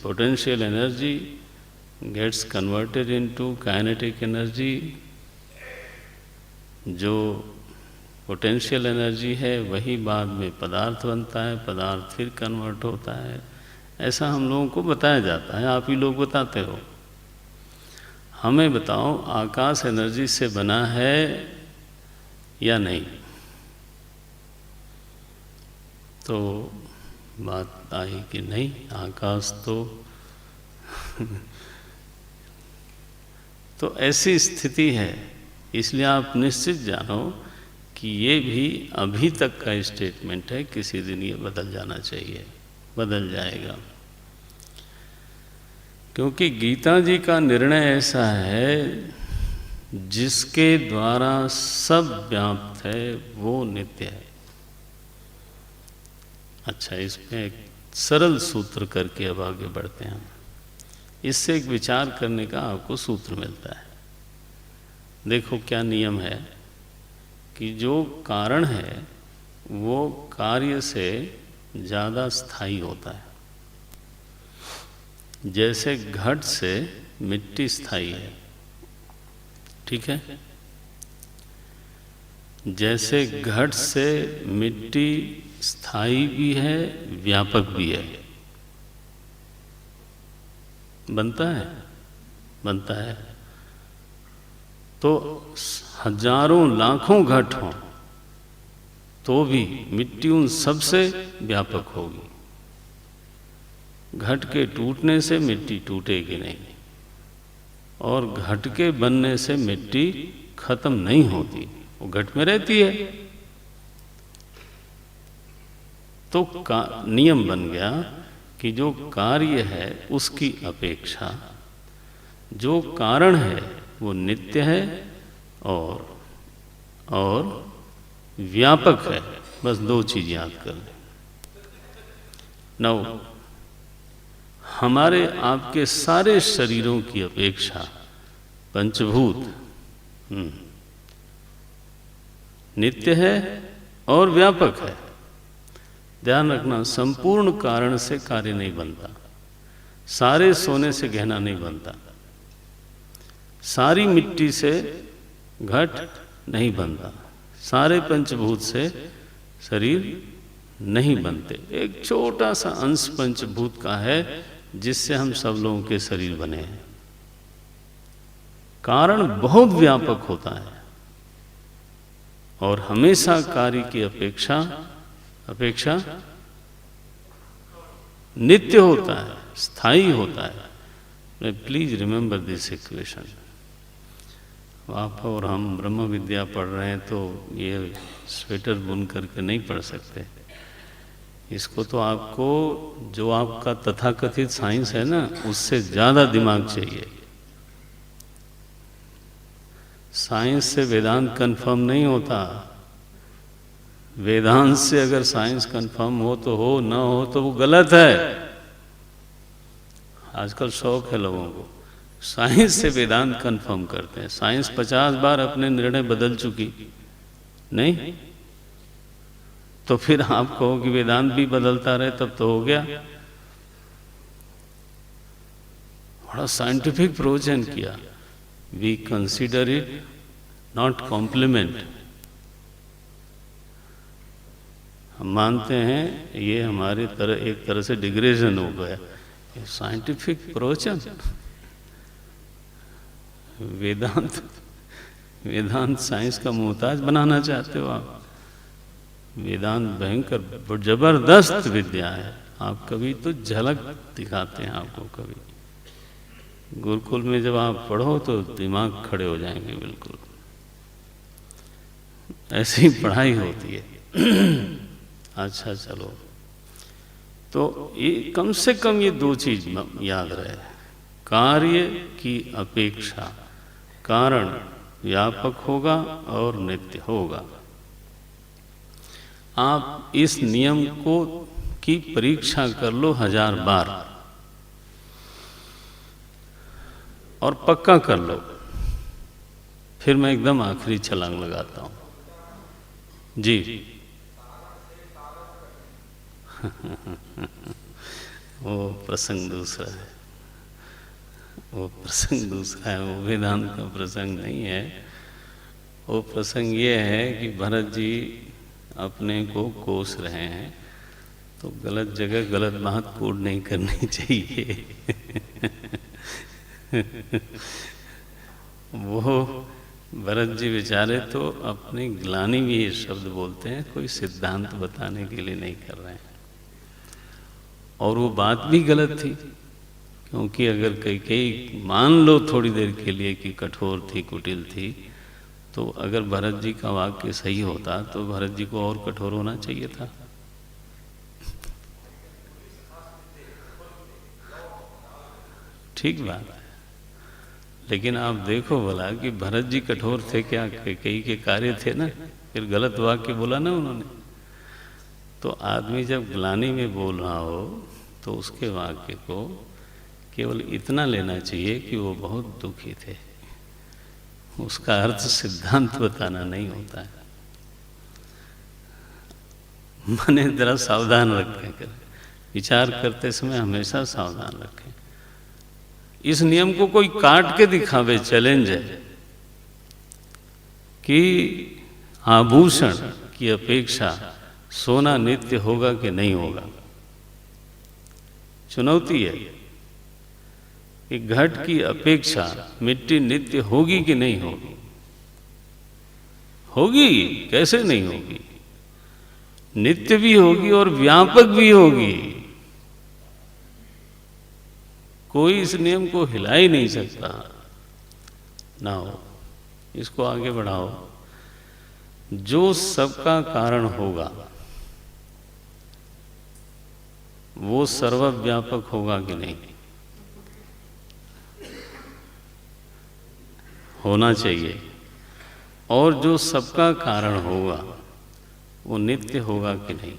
Potential energy gets converted into kinetic energy. जो पोटेंशियल एनर्जी है वही बाद में पदार्थ बनता है, पदार्थ फिर कन्वर्ट होता है। ऐसा हम लोगों को बताया जाता है, आप ही लोग बताते हो। हमें बताओ आकाश एनर्जी से बना है या नहीं? तो बात आई कि नहीं, आकाश तो ऐसी स्थिति है इसलिए आप निश्चित जानो कि ये भी अभी तक का स्टेटमेंट है, किसी दिन ये बदल जाना चाहिए, बदल जाएगा। क्योंकि गीता जी का निर्णय ऐसा है, जिसके द्वारा सब व्याप्त है वो नित्य है। अच्छा, इसमें एक सरल सूत्र करके अब आगे बढ़ते हैं। इससे एक विचार करने का आपको सूत्र मिलता है। देखो क्या नियम है कि जो कारण है वो कार्य से ज़्यादा स्थायी होता है। जैसे घट से मिट्टी स्थायी है, ठीक है? जैसे घट से मिट्टी स्थायी भी है, व्यापक भी है। बनता है, बनता है। तो हजारों लाखों घट हों तो भी मिट्टी उन सबसे व्यापक होगी। घट के टूटने से मिट्टी टूटेगी नहीं, और घट के बनने से मिट्टी खत्म नहीं होती, वो घट में रहती है। तो नियम बन गया कि जो कार्य है उसकी अपेक्षा जो कारण है वो नित्य है और व्यापक है। बस दो चीज याद कर लें। नौ, हमारे आपके सारे शरीरों की अपेक्षा पंचभूत नित्य है और व्यापक है। ध्यान रखना, संपूर्ण कारण से कार्य नहीं बनता, सारे सोने से गहना नहीं बनता, सारी मिट्टी से घट नहीं बनता, सारे पंचभूत से शरीर नहीं बनते। एक छोटा सा अंश पंचभूत का है जिससे हम सब लोगों के शरीर बने हैं। कारण बहुत व्यापक होता है और हमेशा कार्य की अपेक्षा नित्य होता है, स्थायी होता है। Please remember this equation. आप और हम ब्रह्म विद्या पढ़ रहे हैं तो ये स्वेटर बुन करके नहीं पढ़ सकते। इसको तो आपको जो आपका तथाकथित साइंस है ना, उससे ज़्यादा दिमाग चाहिए। साइंस से वेदांत कंफर्म नहीं होता। वेदांत से अगर साइंस कंफर्म हो तो हो, ना हो तो वो गलत है। आजकल शौक है लोगों को, साइंस से वेदांत कंफर्म करते हैं। साइंस 50 बार अपने निर्णय बदल चुकी नहीं, तो फिर आप कहो कि वेदांत भी बदलता रहे, तब तो हो गया। बड़ा साइंटिफिक प्रोजन किया। We consider it not compliment. हम मानते हैं ये हमारे एक तरह से डिग्रेशन हो गया। साइंटिफिक प्रोजन, वेदांत साइंस का मोहताज बनाना चाहते हो आप। वेदांत भयंकर जबरदस्त विद्या है। आप कभी तो झलक दिखाते हैं आपको। कभी गुरुकुल में जब आप पढ़ो तो दिमाग खड़े हो जाएंगे बिल्कुल। ऐसी ही पढ़ाई होती है। अच्छा चलो, तो ये कम से कम ये दो चीज याद रहे। कार्य की अपेक्षा कारण व्यापक होगा और नित्य होगा। आप इस नियम की परीक्षा कर लो 1000 बार और पक्का कर लो। फिर मैं एकदम आखिरी छलांग लगाता हूं जी। वो प्रसंग दूसरा है, वो प्रसंग दूसरा है, वो वेदांत का प्रसंग नहीं है। वो प्रसंग ये है कि भरत जी अपने को कोस रहे हैं, तो गलत जगह गलत बात कोड नहीं करनी चाहिए। वो भरत जी बेचारे तो अपनी ग्लानि में ये शब्द बोलते हैं, कोई सिद्धांत बताने के लिए नहीं कर रहे हैं। और वो बात भी गलत थी, क्योंकि अगर कई मान लो थोड़ी देर के लिए कि कठोर थी, कुटिल थी, तो अगर भरत जी का वाक्य सही होता तो भरत जी को और कठोर होना चाहिए था। ठीक बात है, लेकिन आप देखो भला कि भरत जी कठोर थे क्या? कैकेयी के कार्य थे ना, फिर गलत वाक्य बोला ना उन्होंने। तो आदमी जब ग्लानि में बोल रहा हो तो उसके वाक्य को केवल इतना लेना चाहिए कि वो बहुत दुखी थे, उसका अर्थ सिद्धांत बताना नहीं होता है। माने जरा सावधान रखें, कर विचार करते समय हमेशा सावधान रखें। इस नियम को कोई काट के दिखावे, चैलेंज है कि आभूषण की अपेक्षा सोना नित्य होगा कि नहीं होगा। चुनौती है कि घट की अपेक्षा मिट्टी नित्य होगी कि नहीं होगी। होगी, कैसे नहीं होगी? नित्य भी होगी और व्यापक भी होगी। कोई इस नियम को हिला ही नहीं सकता। ना हो, इसको आगे बढ़ाओ। जो सबका कारण होगा वो सर्वव्यापक होगा कि नहीं? होना चाहिए। और जो सबका कारण होगा वो नित्य होगा कि नहीं?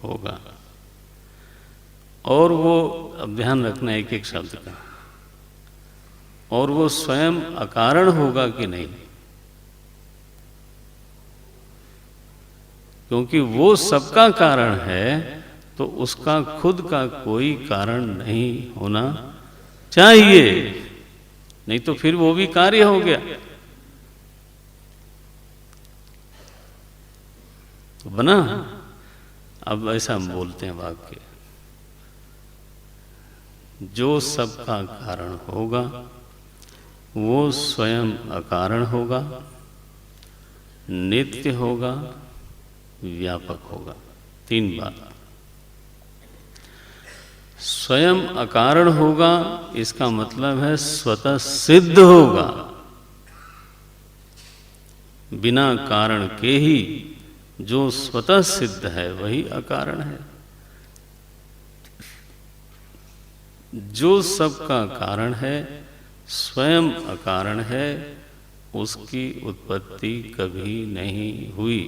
होगा। और वो, अब ध्यान रखना एक एक शब्द का, और वो स्वयं अकारण होगा कि नहीं? क्योंकि वो सबका कारण है तो उसका खुद का कोई कारण नहीं होना चाहिए, नहीं तो फिर वो भी कार्य हो गया। तो बना। अब ऐसा हम बोलते हैं वाक्य, जो सबका कारण होगा वो स्वयं अकारण होगा, नित्य होगा, व्यापक होगा। तीन बात। स्वयं अकारण होगा इसका मतलब है स्वतः सिद्ध होगा, बिना कारण के ही जो स्वतः सिद्ध है वही अकारण है। जो सबका कारण है, स्वयं अकारण है, उसकी उत्पत्ति कभी नहीं हुई।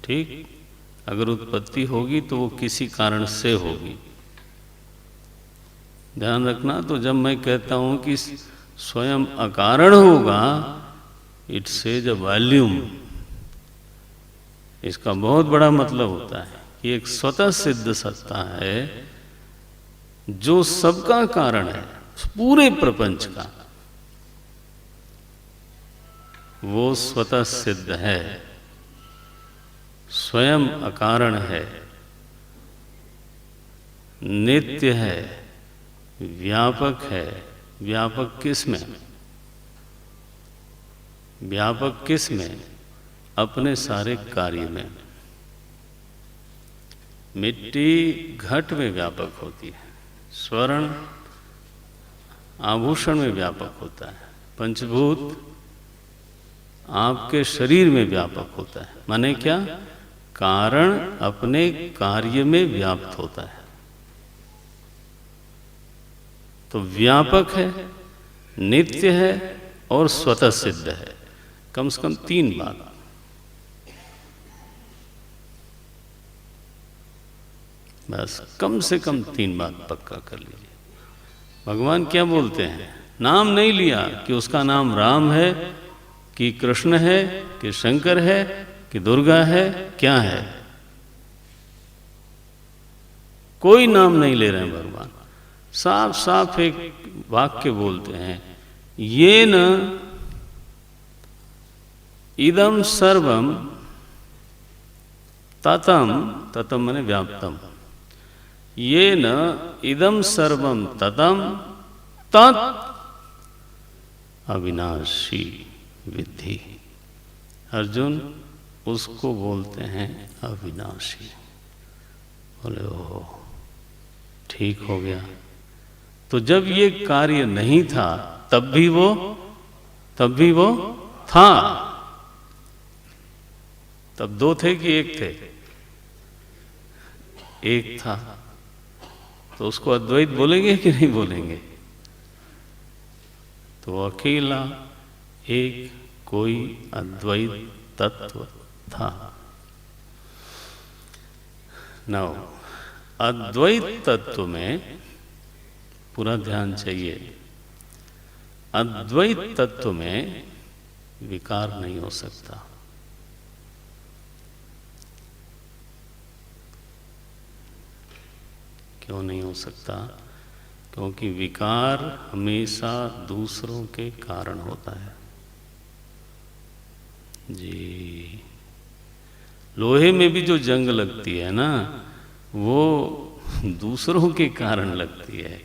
ठीक? अगर उत्पत्ति होगी तो वो किसी कारण से होगी। ध्यान रखना। तो जब मैं कहता हूं कि स्वयं अकारण होगा, इट सेज अ वॉल्यूम। इसका बहुत बड़ा मतलब होता है कि एक स्वतः सिद्ध सत्ता है जो सबका कारण है, पूरे प्रपंच का। वो स्वतः सिद्ध है, स्वयं अकारण है, नित्य है, व्यापक है। व्यापक किस में? व्यापक किस में? अपने सारे कार्य में। मिट्टी घट में व्यापक होती है, स्वर्ण आभूषण में व्यापक होता है, पंचभूत आपके शरीर में व्यापक होता है। माने क्या? कारण अपने कार्य में व्याप्त होता है। तो व्यापक है, नित्य है और स्वतः सिद्ध है। कम से कम तीन बात। बस कम से कम तीन बात पक्का कर लीजिए। भगवान क्या बोलते हैं? नाम नहीं लिया कि उसका नाम राम है कि कृष्ण है कि शंकर है कि दुर्गा है, क्या है। कोई नाम नहीं ले रहे हैं भगवान। साफ साफ एक वाक्य बोलते हैं, ये न इदम सर्वम ततम, ततम माने व्याप्तम, ये न इदम सर्वम ततम तत् अविनाशी विद्धि। अर्जुन, उसको बोलते हैं अविनाशी। बोले ओ, ठीक हो गया। तो जब ये कार्य नहीं था तब भी वो था, तब दो थे कि एक थे? एक था, तो उसको अद्वैत बोलेंगे कि नहीं बोलेंगे? तो अकेला एक कोई अद्वैत तत्व था। नौ, अद्वैत तत्व में पूरा ध्यान चाहिए, अद्वैत तत्व में विकार नहीं हो सकता। क्यों नहीं हो सकता? क्योंकि विकार हमेशा दूसरों के कारण होता है जी। लोहे में भी जो जंग लगती है ना, वो दूसरों के कारण लगती है।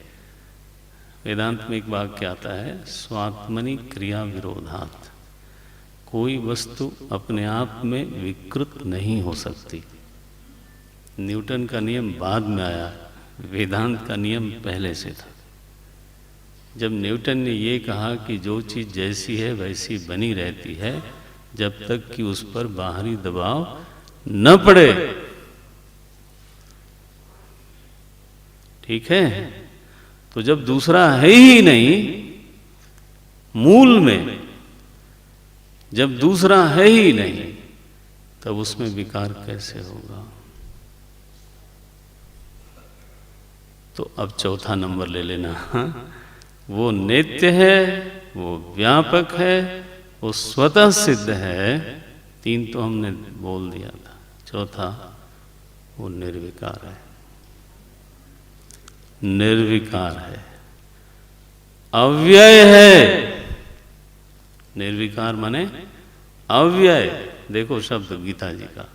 वेदांत में एक वाक्य आता है, स्वात्मनि क्रिया विरोधात्। कोई वस्तु अपने आप में विकृत नहीं हो सकती। न्यूटन का नियम बाद में आया, वेदांत का नियम पहले से था। जब न्यूटन ने ये कहा कि जो चीज़ जैसी है वैसी बनी रहती है जब तक कि उस पर बाहरी दबाव न पड़े, ठीक है? तो जब दूसरा है ही नहीं मूल में, जब दूसरा है ही नहीं, तब उसमें विकार कैसे होगा? तो अब चौथा नंबर ले लेना, वो नित्य है, वो व्यापक है, वो स्वतः सिद्ध है। तीन तो हमने बोल दिया था, चौथा वो निर्विकार है। निर्विकार है, अव्यय है। निर्विकार माने अव्यय। देखो शब्द गीता जी का,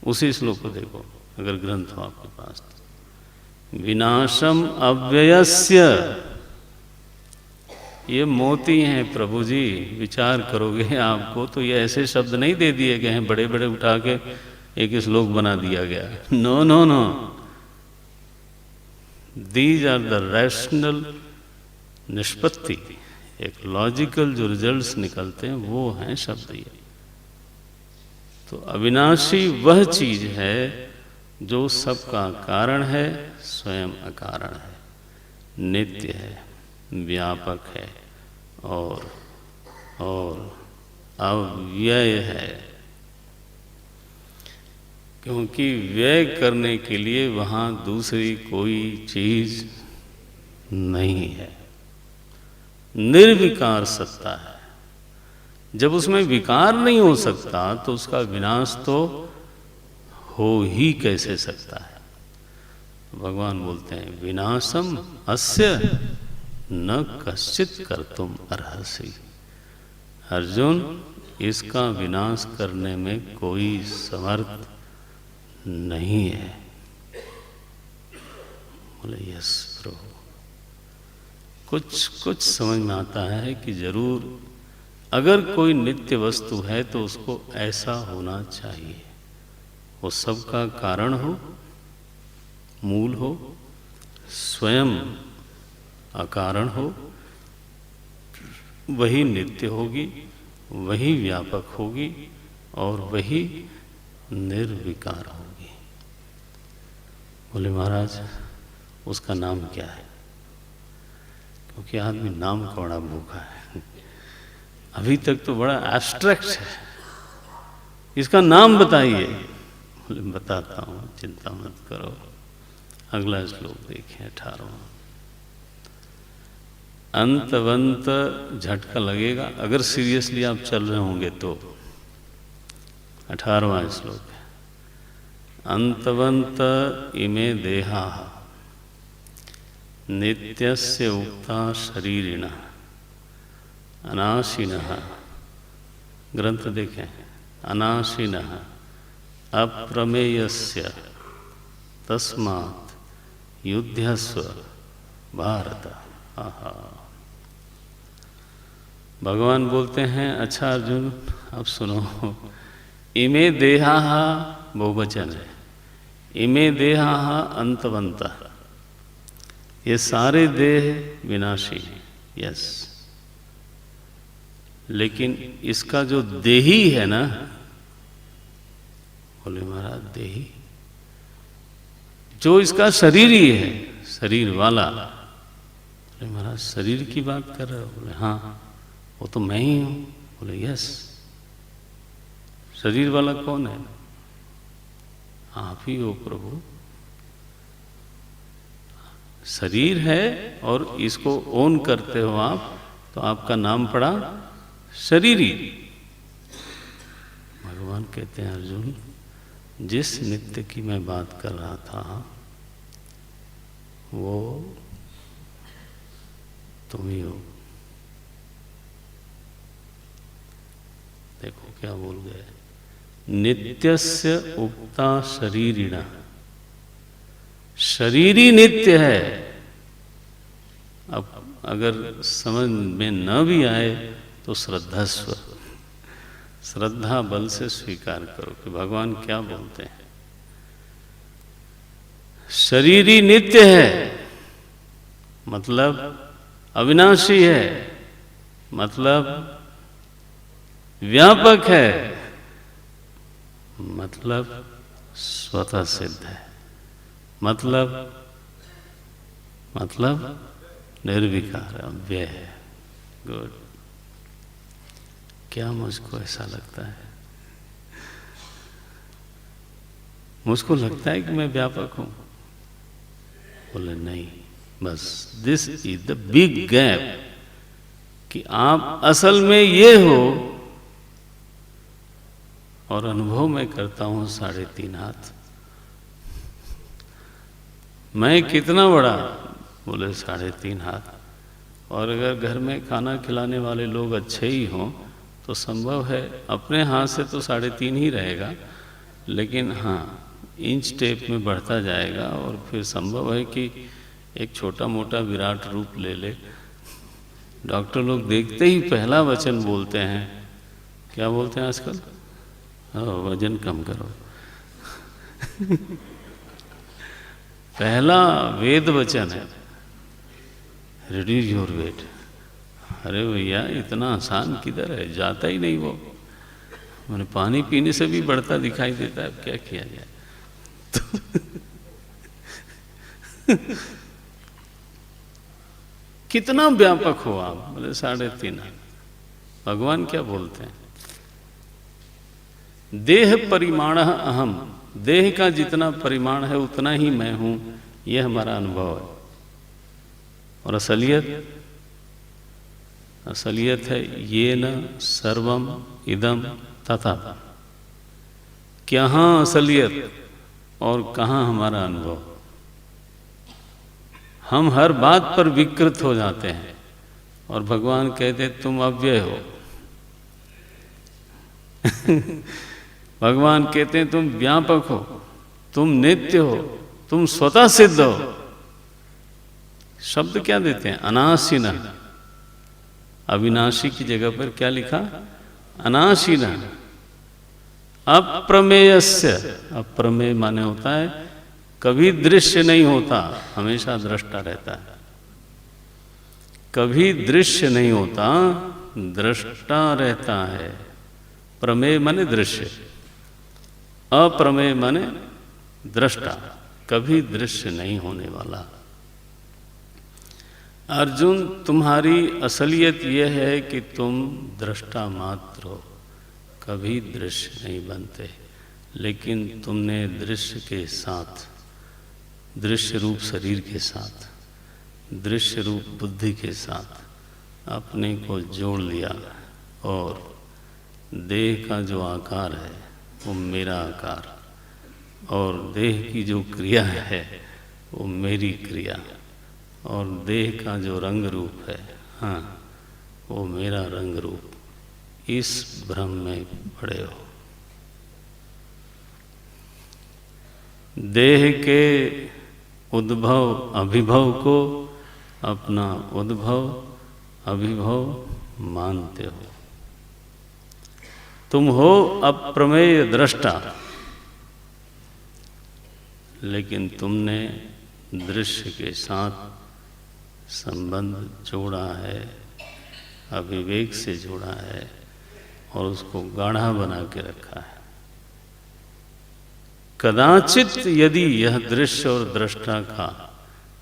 उसी श्लोक को देखो अगर ग्रंथ हो आपके पास। विनाशम अव्ययस्य, ये मोती हैं प्रभु जी, विचार करोगे आपको तो ये ऐसे शब्द नहीं दे दिए गए हैं, बड़े बड़े उठा के एक श्लोक बना दिया गया। No no no, these are the rational निष्पत्ति, एक लॉजिकल जो रिजल्ट्स निकलते हैं वो हैं शब्द ये। तो अविनाशी वह चीज है जो सबका कारण है, स्वयं अकारण है, नित्य है, व्यापक है और अव्यय है। क्योंकि व्यय करने के लिए वहाँ दूसरी कोई चीज नहीं है, निर्विकार सत्ता है। जब उसमें विकार नहीं हो सकता तो उसका विनाश तो हो ही कैसे सकता है? भगवान बोलते हैं विनाशम अस्य न कश्चित कर्तुम अर्हसि। अर्जुन, इसका विनाश करने में कोई समर्थ नहीं है। बोले यस प्रभु। कुछ समझ में आता है कि जरूर अगर कोई नित्य वस्तु है तो उसको ऐसा होना चाहिए, वो सबका कारण हो, मूल हो, स्वयं अकारण हो, वही नित्य होगी, वही व्यापक होगी और वही निर्विकार होगी। बोले महाराज उसका नाम क्या है? क्योंकि आदमी नाम का बड़ा भूखा है, अभी तक तो बड़ा एब्स्ट्रैक्ट है, इसका नाम बताइए। बोले बताता हूँ, चिंता मत करो। अगला श्लोक देखें 18वां। अंतवंत झटका लगेगा अगर सीरियसली आप चल रहे होंगे तो। 18वां श्लोक है, अंतवंत इमे देहा नित्यस्य उक्ता शरीरिणः अनाशिनः। ग्रंथ देखें, अनाशिनः अप्रमेयस्य तस्मात् युध्यस्व भारत। आहा, भगवान बोलते हैं अच्छा अर्जुन अब सुनो, इमे देहा बहुवचन है, इमे देहा अंतवंत, ये सारे देह विनाशी हैं, यस, लेकिन इसका जो देही है ना, बोले महाराज देही, जो इसका शरीर ही है, शरीर वाला। बोले महाराज शरीर की बात कर रहे हो? बोले हाँ, वो तो मैं ही हूं। बोले यस, शरीर वाला कौन है? आप ही हो प्रभु। शरीर है और इसको ओन करते हो आप, तो आपका नाम पड़ा शरीरी। भगवान कहते हैं अर्जुन, जिस नित्य की मैं बात कर रहा था वो तुम ही हो। देखो क्या बोल गए, नित्यस्य उक्ता शरीरिणा। शरीरी नित्य है। अब अगर समझ में न भी आए तो श्रद्धास्व, श्रद्धा बल से स्वीकार करो कि भगवान क्या बोलते हैं। शरीरी नित्य है मतलब अविनाशी है, मतलब व्यापक है, मतलब स्वतः सिद्ध है, मतलब निर्विकार अव्यय है। गुड। क्या मुझको ऐसा लगता है? मुझको लगता है कि मैं व्यापक हूं। बोले नहीं, बस this is the big gap कि आप असल में ये हो और अनुभव मैं करता हूं 3.5 हाथ। मैं कितना बड़ा? बोले 3.5 हाथ। और अगर घर में खाना खिलाने वाले लोग अच्छे ही हों तो संभव है अपने हाथ से तो 3.5 ही रहेगा, लेकिन हाँ इंच टेप में बढ़ता जाएगा और फिर संभव है कि एक छोटा मोटा विराट रूप ले ले। डॉक्टर लोग देखते ही पहला वचन बोलते हैं, क्या बोलते हैं आजकल? वजन कम करो। पहला वेद वचन है, रिड्यूस योर वेट। अरे भैया इतना आसान किधर है, जाता ही नहीं वो। मैंने पानी पीने से भी बढ़ता दिखाई देता है, क्या किया जाए। तो कितना व्यापक हो आप? बोले 3.5। भगवान क्या बोलते हैं, देह परिमाण अहम। देह का जितना परिमाण है उतना ही मैं हूं, यह हमारा अनुभव है। और असलियत है ये न सर्वम इदम तथा। कहाँ असलियत और कहाँ हमारा अनुभव? हम हर बात पर विकृत हो जाते हैं और भगवान कहते तुम अव्यय हो। भगवान कहते हैं तुम व्यापक हो, तुम नित्य हो, तुम स्वतः सिद्ध हो। शब्द क्या देते हैं? अनाशिना। अविनाशी की जगह पर क्या लिखा? अनाशिना। अप्रमेयस्य। अप्रमेय माने होता है कभी दृश्य नहीं होता, हमेशा दृष्टा रहता है। कभी दृश्य नहीं होता, दृष्टा रहता है। प्रमेय माने दृश्य, अप्रमेय माने दृष्टा, कभी दृश्य नहीं होने वाला। अर्जुन तुम्हारी असलियत यह है कि तुम दृष्टा मात्र हो, कभी दृश्य नहीं बनते। लेकिन तुमने दृश्य के साथ, दृश्य रूप शरीर के साथ, दृश्य रूप बुद्धि के साथ अपने को जोड़ लिया और देह का जो आकार है वो मेरा आकार, और देह की जो क्रिया है वो मेरी क्रिया, और देह का जो रंग रूप है हाँ वो मेरा रंग रूप। इस भ्रम में पड़े हो। देह के उद्भव अभिभव को अपना उद्भव अभिभव मानते हो। तुम हो अप्रमेय दृष्टा, लेकिन तुमने दृश्य के साथ संबंध जोड़ा है अविवेक से जुड़ा है और उसको गाढ़ा बना के रखा है। कदाचित यदि यह दृश्य और दृष्टा का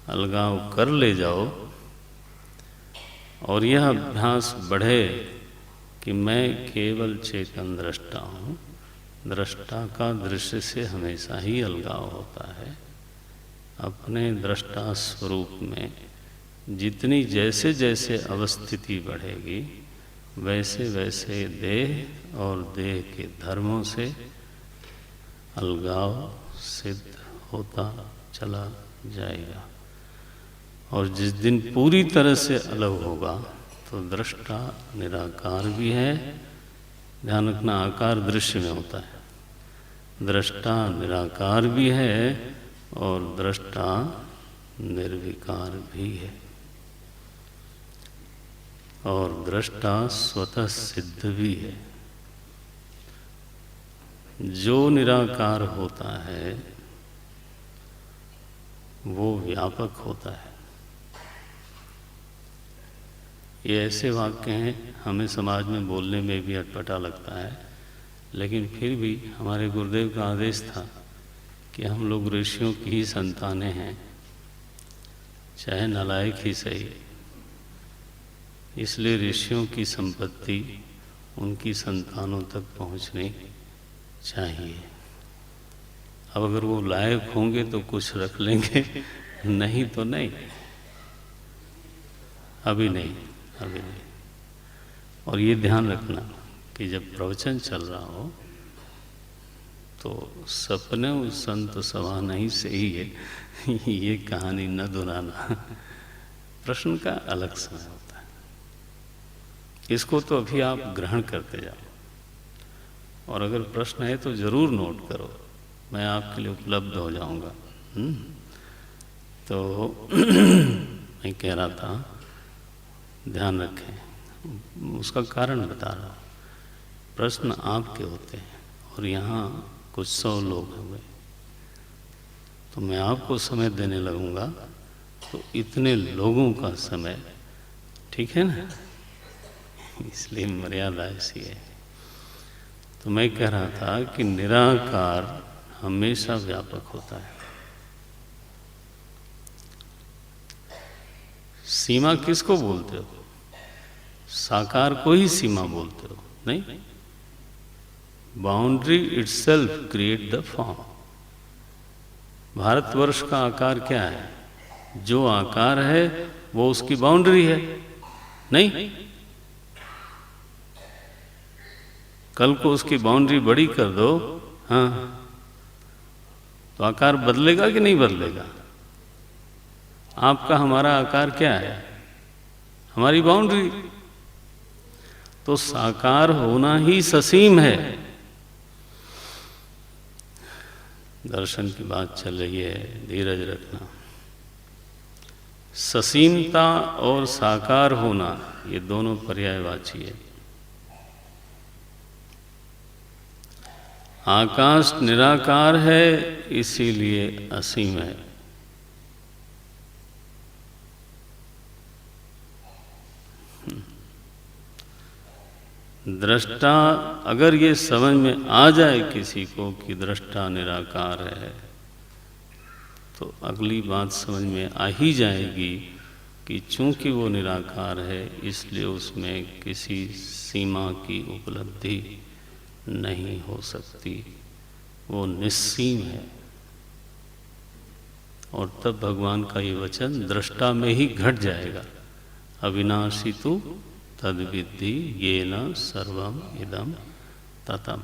अलगाव कर ले जाओ और यह अभ्यास बढ़े कि मैं केवल चेतन दृष्टा हूँ, दृष्टा का दृश्य से हमेशा ही अलगाव होता है। अपने दृष्टा स्वरूप में जितनी जैसे जैसे अवस्थिति बढ़ेगी वैसे वैसे देह और देह के धर्मों से अलगाव सिद्ध होता चला जाएगा। और जिस दिन पूरी तरह से अलग होगा तो दृष्टा निराकार भी है। ध्यान रखना, आकार दृश्य में होता है। दृष्टा निराकार भी है और दृष्टा निर्विकार भी है और दृष्टा स्वतः सिद्ध भी है। जो निराकार होता है वो व्यापक होता है। ये ऐसे वाक्य हैं, हमें समाज में बोलने में भी अटपटा लगता है, लेकिन फिर भी हमारे गुरुदेव का आदेश था कि हम लोग ऋषियों की ही संतानें हैं, चाहे नालायक ही सही। इसलिए ऋषियों की संपत्ति उनकी संतानों तक पहुंचनी चाहिए। अब अगर वो लायक होंगे तो कुछ रख लेंगे, नहीं तो नहीं। अभी नहीं। और ये ध्यान रखना कि जब प्रवचन चल रहा हो तो सपने उस संत सभा नहीं सही है, ये कहानी न दोहराना। प्रश्न का अलग समय होता है, इसको तो अभी आप ग्रहण करते जाओ और अगर प्रश्न है तो जरूर नोट करो, मैं आपके लिए उपलब्ध हो जाऊंगा। तो मैं कह रहा था ध्यान रखें, उसका कारण बता रहा हूँ। प्रश्न आपके होते हैं और यहाँ कुछ 100 लोग हुए, तो मैं आपको समय देने लगूंगा तो इतने लोगों का समय, ठीक है ना, इसलिए मर्यादा ऐसी है। तो मैं कह रहा था कि निराकार हमेशा व्यापक होता है। सीमा किसको बोलते हो? साकार को ही सीमा बोलते हो, नहीं? Boundary itself create the form. Bharatvarsh का आकार क्या है? जो आकार है वो उसकी बाउंड्री है, नहीं? कल को उसकी बाउंड्री बड़ी कर दो, हाँ, तो आकार बदलेगा कि नहीं बदलेगा? आपका हमारा आकार क्या है? हमारी बाउंड्री। तो साकार होना ही ससीम है। दर्शन की बात चल रही है, धीरज रखना। ससीमता और साकार होना ये दोनों पर्यायवाची है। आकाश निराकार है इसीलिए असीम है। दृष्टा, अगर ये समझ में आ जाए किसी को कि दृष्टा निराकार है, तो अगली बात समझ में आ ही जाएगी कि चूंकि वो निराकार है इसलिए उसमें किसी सीमा की उपलब्धि नहीं हो सकती, वो निस्सीम है। और तब भगवान का ये वचन दृष्टा में ही घट जाएगा, अविनाशी तु तद्विद्धि येन सर्वम इदम ततम।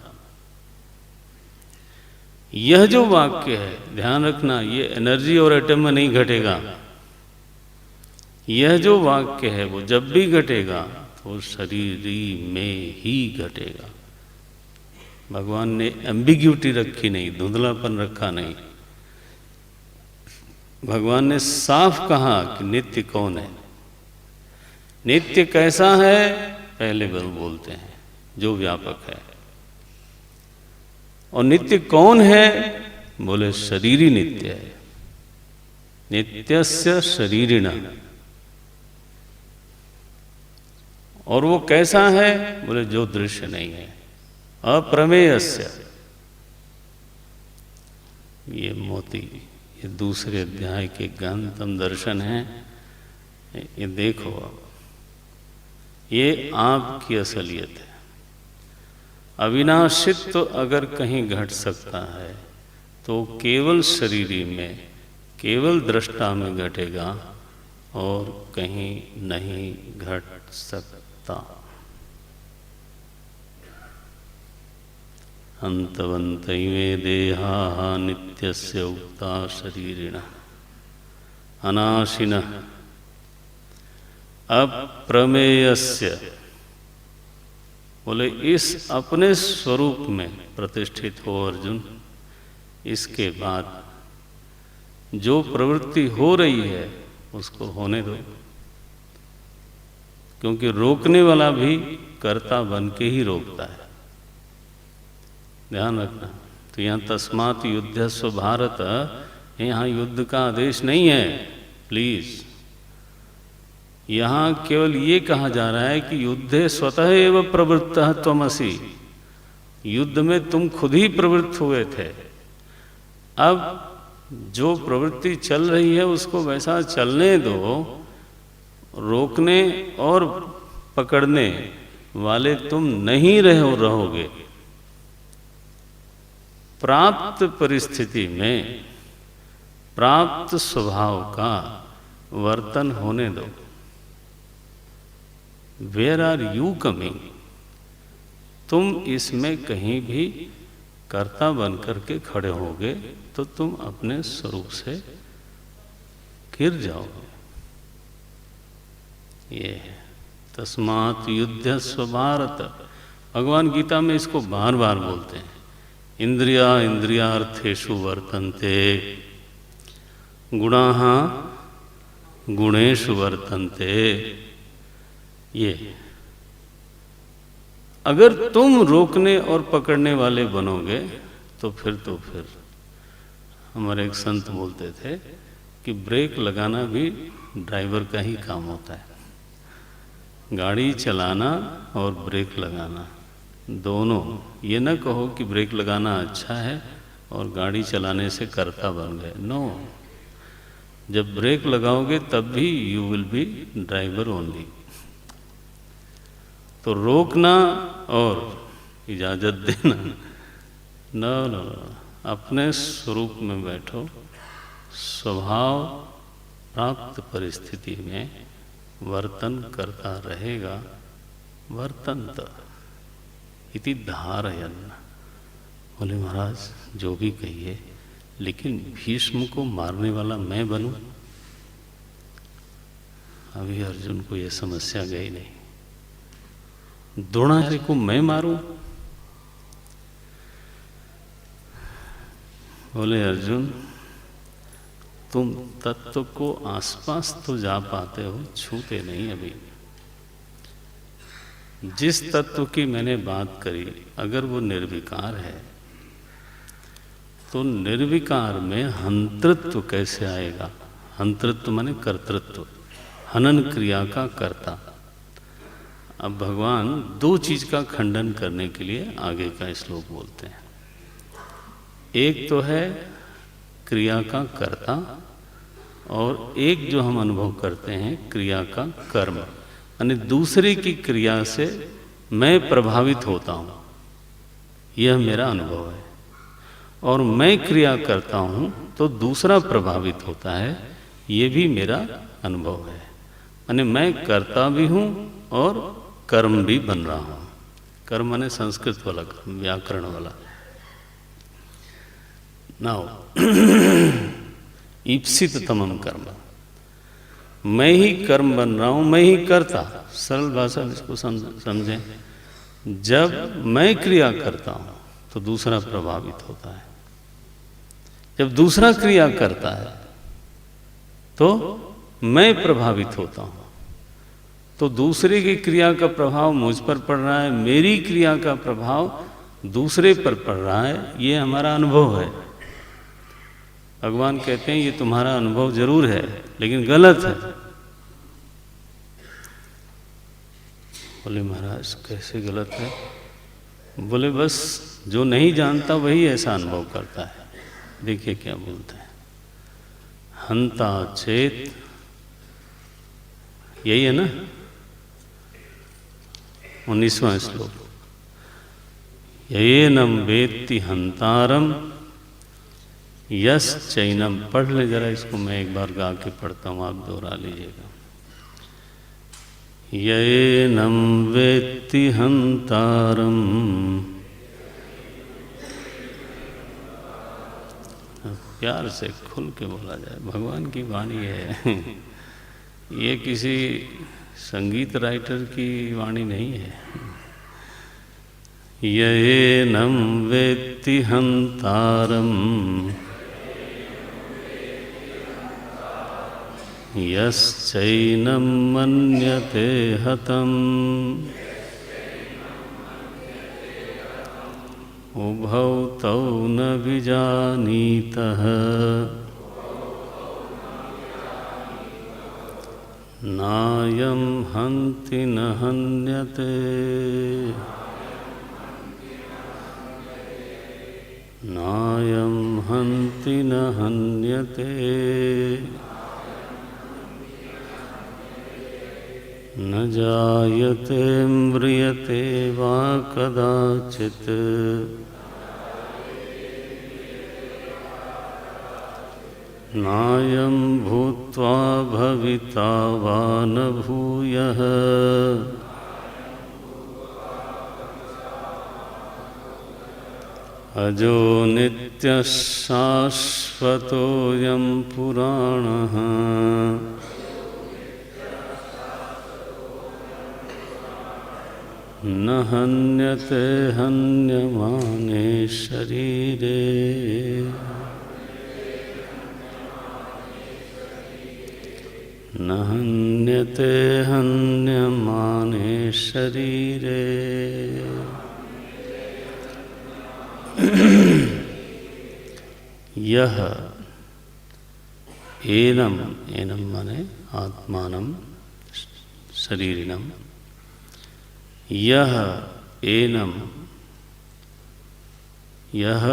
यह जो वाक्य है, ध्यान रखना, ये एनर्जी और एटम में नहीं घटेगा। यह जो वाक्य है वो जब भी घटेगा तो शरीर में ही घटेगा। भगवान ने एम्बिग्यूटी रखी नहीं, धुंधलापन रखा नहीं। भगवान ने साफ कहा कि नित्य कौन है। नित्य कैसा है? पहले बोलते हैं, जो व्यापक है। और नित्य कौन है? बोले शरीर ही नित्य है। नित्यस्य शरीरिण। और वो कैसा है? बोले जो दृश्य नहीं है, अप्रमेयस्य। ये मोती, ये दूसरे अध्याय के गहनतम दर्शन हैं। ये देखो, अब ये आपकी असलियत है। अविनाशित्व अगर कहीं घट सकता है तो केवल शरीरी में, केवल दृष्टा में घटेगा और कहीं नहीं घट सकता। अंतवन्तैवे देहाः नित्यस्य उक्ता शरीरिणः अनाशिनः अप्रमेयस्य। बोले इस अपने स्वरूप में प्रतिष्ठित हो अर्जुन। इसके बाद जो प्रवृत्ति हो रही है उसको होने दो, क्योंकि रोकने वाला भी कर्ता बन के ही रोकता है। ध्यान रखना। तो यहाँ तस्मात् युद्धस्व भारत, यहाँ युद्ध का आदेश नहीं है, प्लीज। यहाँ केवल ये कहा जा रहा है कि युद्धे स्वतः एव प्रवृत्तः त्वमसि। युद्ध में तुम खुद ही प्रवृत्त हुए थे। अब जो प्रवृत्ति चल रही है उसको वैसा चलने दो। रोकने और पकड़ने वाले तुम नहीं रहोगे। प्राप्त परिस्थिति में प्राप्त स्वभाव का वर्तन होने दो। Where are you coming? तुम इसमें कहीं भी कर्ता बन करके खड़े होगे तो तुम अपने स्वरूप से गिर जाओगे। ये है तस्मात् युद्धस्व भारत। भगवान गीता में इसको बार बार बोलते हैं। इंद्रिया इंद्रियार्थेषु वर्तन्ते, गुणाः गुणेषु वर्तन्ते। ये अगर तुम रोकने और पकड़ने वाले बनोगे तो फिर हमारे एक संत बोलते थे कि ब्रेक लगाना भी ड्राइवर का ही काम होता है। गाड़ी चलाना और ब्रेक लगाना दोनों। ये न कहो कि ब्रेक लगाना अच्छा है और गाड़ी चलाने से कर्ता बन गए। नो, जब ब्रेक लगाओगे तब भी you will be driver only. तो रोकना और इजाज़त देना न, अपने स्वरूप में बैठो। स्वभाव प्राप्त परिस्थिति में वर्तन करता रहेगा। वर्तन्त इति धारयन्। बोले महाराज जो भी कहिए, लेकिन भीष्म को मारने वाला मैं बनूं? अभी अर्जुन को यह समस्या गई नहीं। द्रोणाचार्य को मैं मारूं? बोले अर्जुन तुम तत्व को आसपास तो जा पाते हो, छूते नहीं। अभी जिस तत्व की मैंने बात करी, अगर वो निर्विकार है तो निर्विकार में हंतृत्व कैसे आएगा? हंतृत्व माने कर्तृत्व, हनन क्रिया का कर्ता। अब भगवान दो चीज का खंडन करने के लिए आगे का श्लोक बोलते हैं। एक तो है क्रिया का कर्ता, और एक जो हम अनुभव करते हैं क्रिया का कर्म, यानी दूसरे की क्रिया से मैं प्रभावित होता हूँ, यह मेरा अनुभव है। और मैं क्रिया करता हूँ तो दूसरा प्रभावित होता है, ये भी मेरा अनुभव है। यानी मैं करता भी हूँ और कर्म भी बन रहा हूँ। कर्म माने संस्कृत वाला कर्म, व्याकरण वाला। नाउ ईप्सित तमम कर्म, मैं ही कर्म बन रहा हूं, मैं ही करता। सरल भाषा में इसको समझें। जब मैं क्रिया करता हूं तो दूसरा प्रभावित होता है। जब दूसरा क्रिया करता है तो मैं प्रभावित होता हूं। तो दूसरे की क्रिया का प्रभाव मुझ पर पड़ रहा है, मेरी क्रिया का प्रभाव दूसरे पर पड़ रहा है। ये हमारा अनुभव है। भगवान कहते हैं ये तुम्हारा अनुभव जरूर है, लेकिन गलत है। बोले महाराज कैसे गलत है? बोले बस जो नहीं जानता वही ऐसा अनुभव करता है। देखिए क्या बोलते हैं, हंता चेत, यही है ना 19वां श्लोक, येनम वेत्ति हंतारम यस चैनम। पढ़ ले जरा इसको, मैं एक बार गा के पढ़ता हूँ, आप दोहरा लीजिएगा। येनम वेत्ति हंतारम, प्यार से खुल के बोला जाए, भगवान की वाणी है ये किसी संगीत राइटर की वाणी नहीं है। येनम वेत्ति हंतारम यश्चैनं मन्यते हतम् उभौ तौ न विजानीतः नायं हन्ति न हन्यते नायं हन्ति न हन्यते न जायते म्रियते वा कदाचित् नायं भूत्वा भविता वा न भूयः अजो नित्यः शाश्वतोऽयं पुराणः न हन्यते हन्यमाने शरीरे न हन्यते हन्यमाने शरीरे। यह एनम, एनम माने आत्मानम शरीरिणम, यह एनम, यह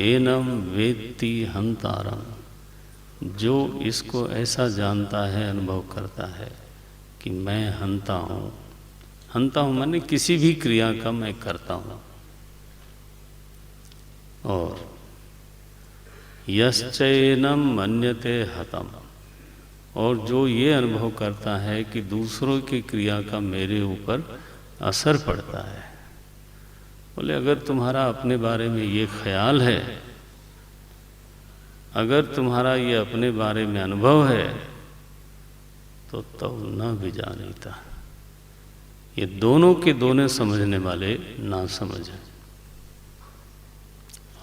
एनम वेत्ति हंतारम, जो इसको ऐसा जानता है, अनुभव करता है कि मैं हंता हूँ। हंता हूँ माने किसी भी क्रिया का मैं करता हूँ। और यश्चैनम मन्यते हतम, और जो ये अनुभव करता है कि दूसरों की क्रिया का मेरे ऊपर असर पड़ता है। बोले अगर तुम्हारा अपने बारे में ये ख्याल है, अगर तुम्हारा ये अपने बारे में अनुभव है, तो तब न विजानीता, ये दोनों के दोनों समझने वाले ना समझ हैं।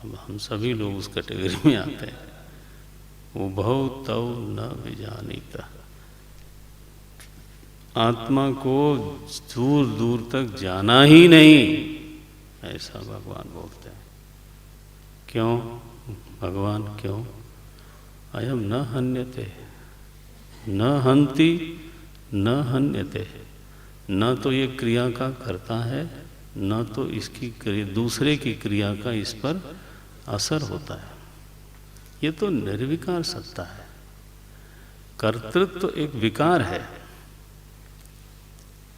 अब हम सभी लोग उस कैटेगरी में आते हैं। उभौ तौ न विजानीता, आत्मा को दूर दूर तक जाना ही नहीं, ऐसा भगवान बोलते हैं। क्यों भगवान, क्यों? अयम न हन्यते, न हन्ति न हन्यते, न तो ये क्रिया का करता है, न तो इसकी दूसरे की क्रिया का इस पर असर होता है। ये तो निर्विकार सत्ता है। कर्तृत्व तो एक विकार है,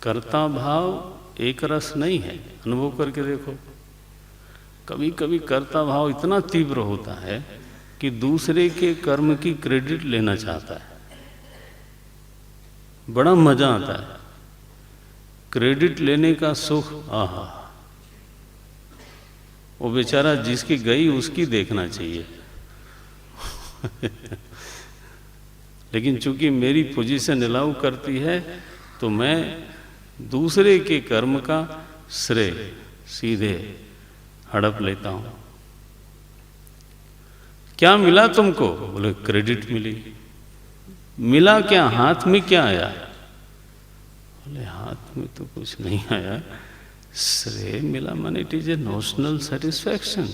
कर्ता भाव एक रस नहीं है। अनुभव करके देखो, कभी कभी कर्ता भाव इतना तीव्र होता है कि दूसरे के कर्म की क्रेडिट लेना चाहता है। बड़ा मजा आता है क्रेडिट लेने का सुख। आहा, वो बेचारा जिसकी गई उसकी देखना चाहिए लेकिन चूंकि मेरी पोजीशन अलाउ करती है, तो मैं दूसरे के कर्म का श्रेय सीधे हड़प लेता हूं। क्या मिला तुमको? बोले क्रेडिट मिली। मिला क्या? हाथ में क्या आया? बोले हाथ में तो कुछ नहीं आया, श्रेय मिला। माने it is a notional satisfaction.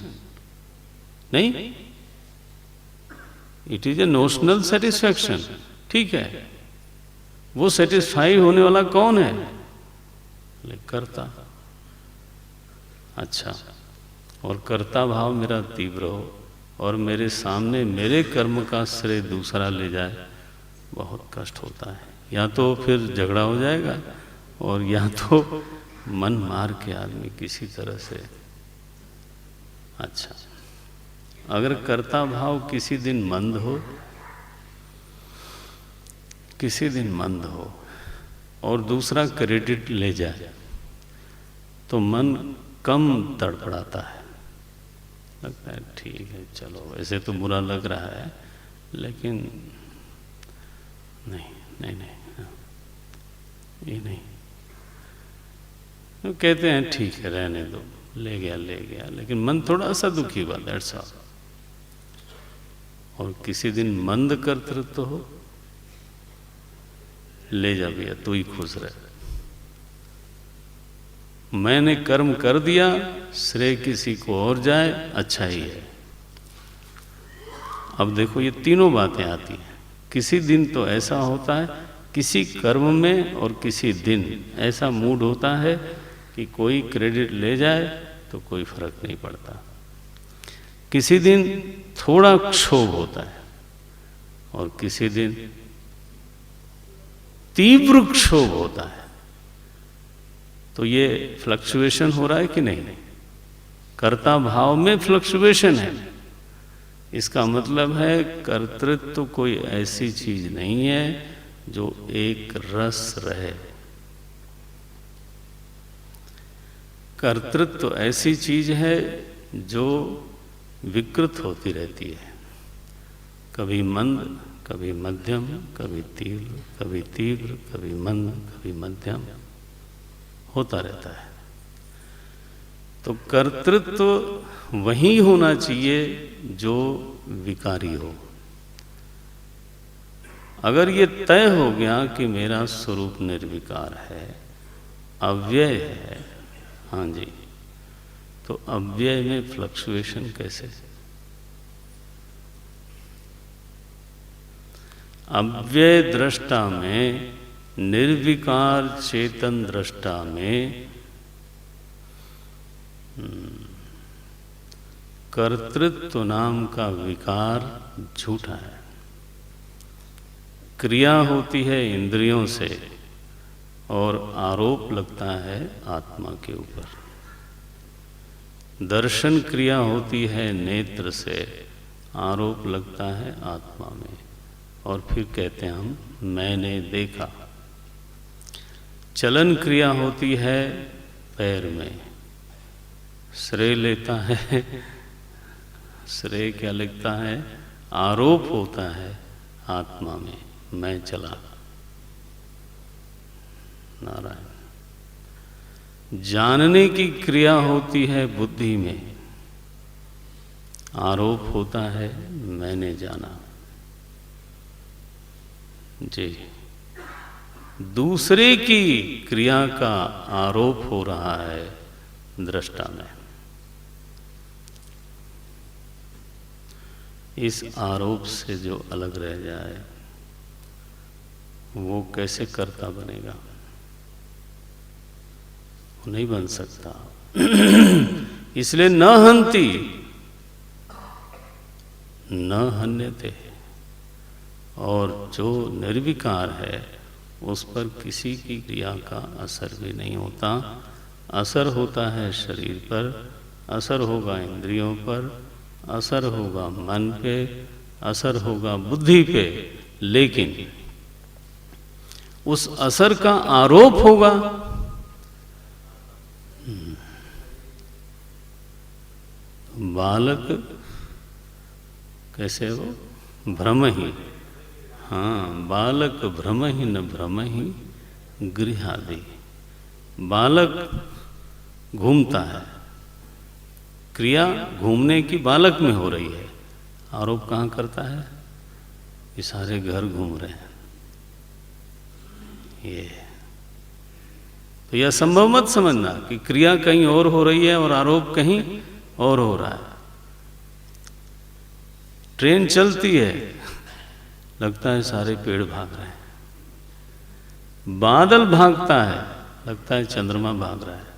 नहीं, it is a notional satisfaction. ठीक है, वो सेटिस्फाई होने वाला कौन है? बोले कर्ता। अच्छा, और कर्ता भाव मेरा तीव्र हो और मेरे सामने मेरे कर्म का श्रेय दूसरा ले जाए, बहुत कष्ट होता है। या तो फिर झगड़ा हो जाएगा और या तो मन मार के आदमी किसी तरह से। अच्छा, अगर कर्ता भाव किसी दिन मंद हो, किसी दिन मंद हो और दूसरा क्रेडिट ले जाए, तो मन कम तड़पड़ाता है, लगता है ठीक है चलो, वैसे तो बुरा लग रहा है लेकिन नहीं नहीं नहीं, ये नहीं, तो कहते हैं ठीक है रहने दो, ले गया, लेकिन मन थोड़ा सा दुखी हुआ, दैट्स ऑल। और किसी दिन मंद कर्तृत्व हो, ले जा भैया तू ही खुश रहे, मैंने कर्म कर दिया, श्रेय किसी को और जाए अच्छा ही है। अब देखो ये तीनों बातें आती हैं। किसी दिन तो ऐसा होता है, किसी कर्म में और किसी दिन ऐसा मूड होता है कि कोई क्रेडिट ले जाए तो कोई फर्क नहीं पड़ता। किसी दिन थोड़ा क्षोभ होता है और किसी दिन तीव्र क्षोभ होता है। तो ये फ्लक्चुएशन हो रहा है कि नहीं? कर्ता भाव में फ्लक्चुएशन है। इसका मतलब है कर्तृत्व कोई ऐसी चीज नहीं है जो एक रस रहे। कर्तृत्व ऐसी चीज है जो विकृत होती रहती है, कभी मंद, कभी मध्यम, कभी तीव्र, कभी मंद, कभी मध्यम, होता रहता है। तो कर्तृत्व वही होना चाहिए जो विकारी हो। अगर ये तय हो गया कि मेरा स्वरूप निर्विकार है, अव्यय है, हाँ जी, तो अव्यय में फ्लक्चुएशन कैसे? अव्यय दृष्टा में, निर्विकार चेतन दृष्टा में कर्तृत्व नाम का विकार झूठा है। क्रिया होती है इंद्रियों से और आरोप लगता है आत्मा के ऊपर। दर्शन क्रिया होती है नेत्र से, आरोप लगता है आत्मा में, और फिर कहते हैं हम मैंने देखा। चलन क्रिया होती है पैर में, श्रेय लेता है, श्रेय क्या लिखता है? आरोप होता है आत्मा में, मैं चला। नारायण। जानने की क्रिया होती है बुद्धि में, आरोप होता है मैंने जाना। जी, दूसरे की क्रिया का आरोप हो रहा है दृष्टा में। इस आरोप से जो अलग रह जाए वो कैसे कर्ता बनेगा? वो नहीं बन सकता। इसलिए न हन्ति न हन्यते, और जो निर्विकार है उस पर किसी की क्रिया का असर भी नहीं होता। असर होता है शरीर पर, असर होगा इंद्रियों पर, असर होगा मन पे, असर होगा बुद्धि पे, लेकिन उस असर का आरोप होगा। बालक कैसे हो? भ्रम ही, हाँ, बालक भ्रम ही न भ्रम ही गृहादि। बालक घूमता है, क्रिया घूमने की बालक में हो रही है, आरोप कहाँ करता है? ये सारे घर घूम रहे हैं। ये तो यह संभव मत समझना कि क्रिया कहीं और हो रही है और आरोप कहीं और हो रहा है। ट्रेन चलती है, लगता है सारे पेड़ भाग रहे हैं। बादल भागता है, लगता है चंद्रमा भाग रहा है।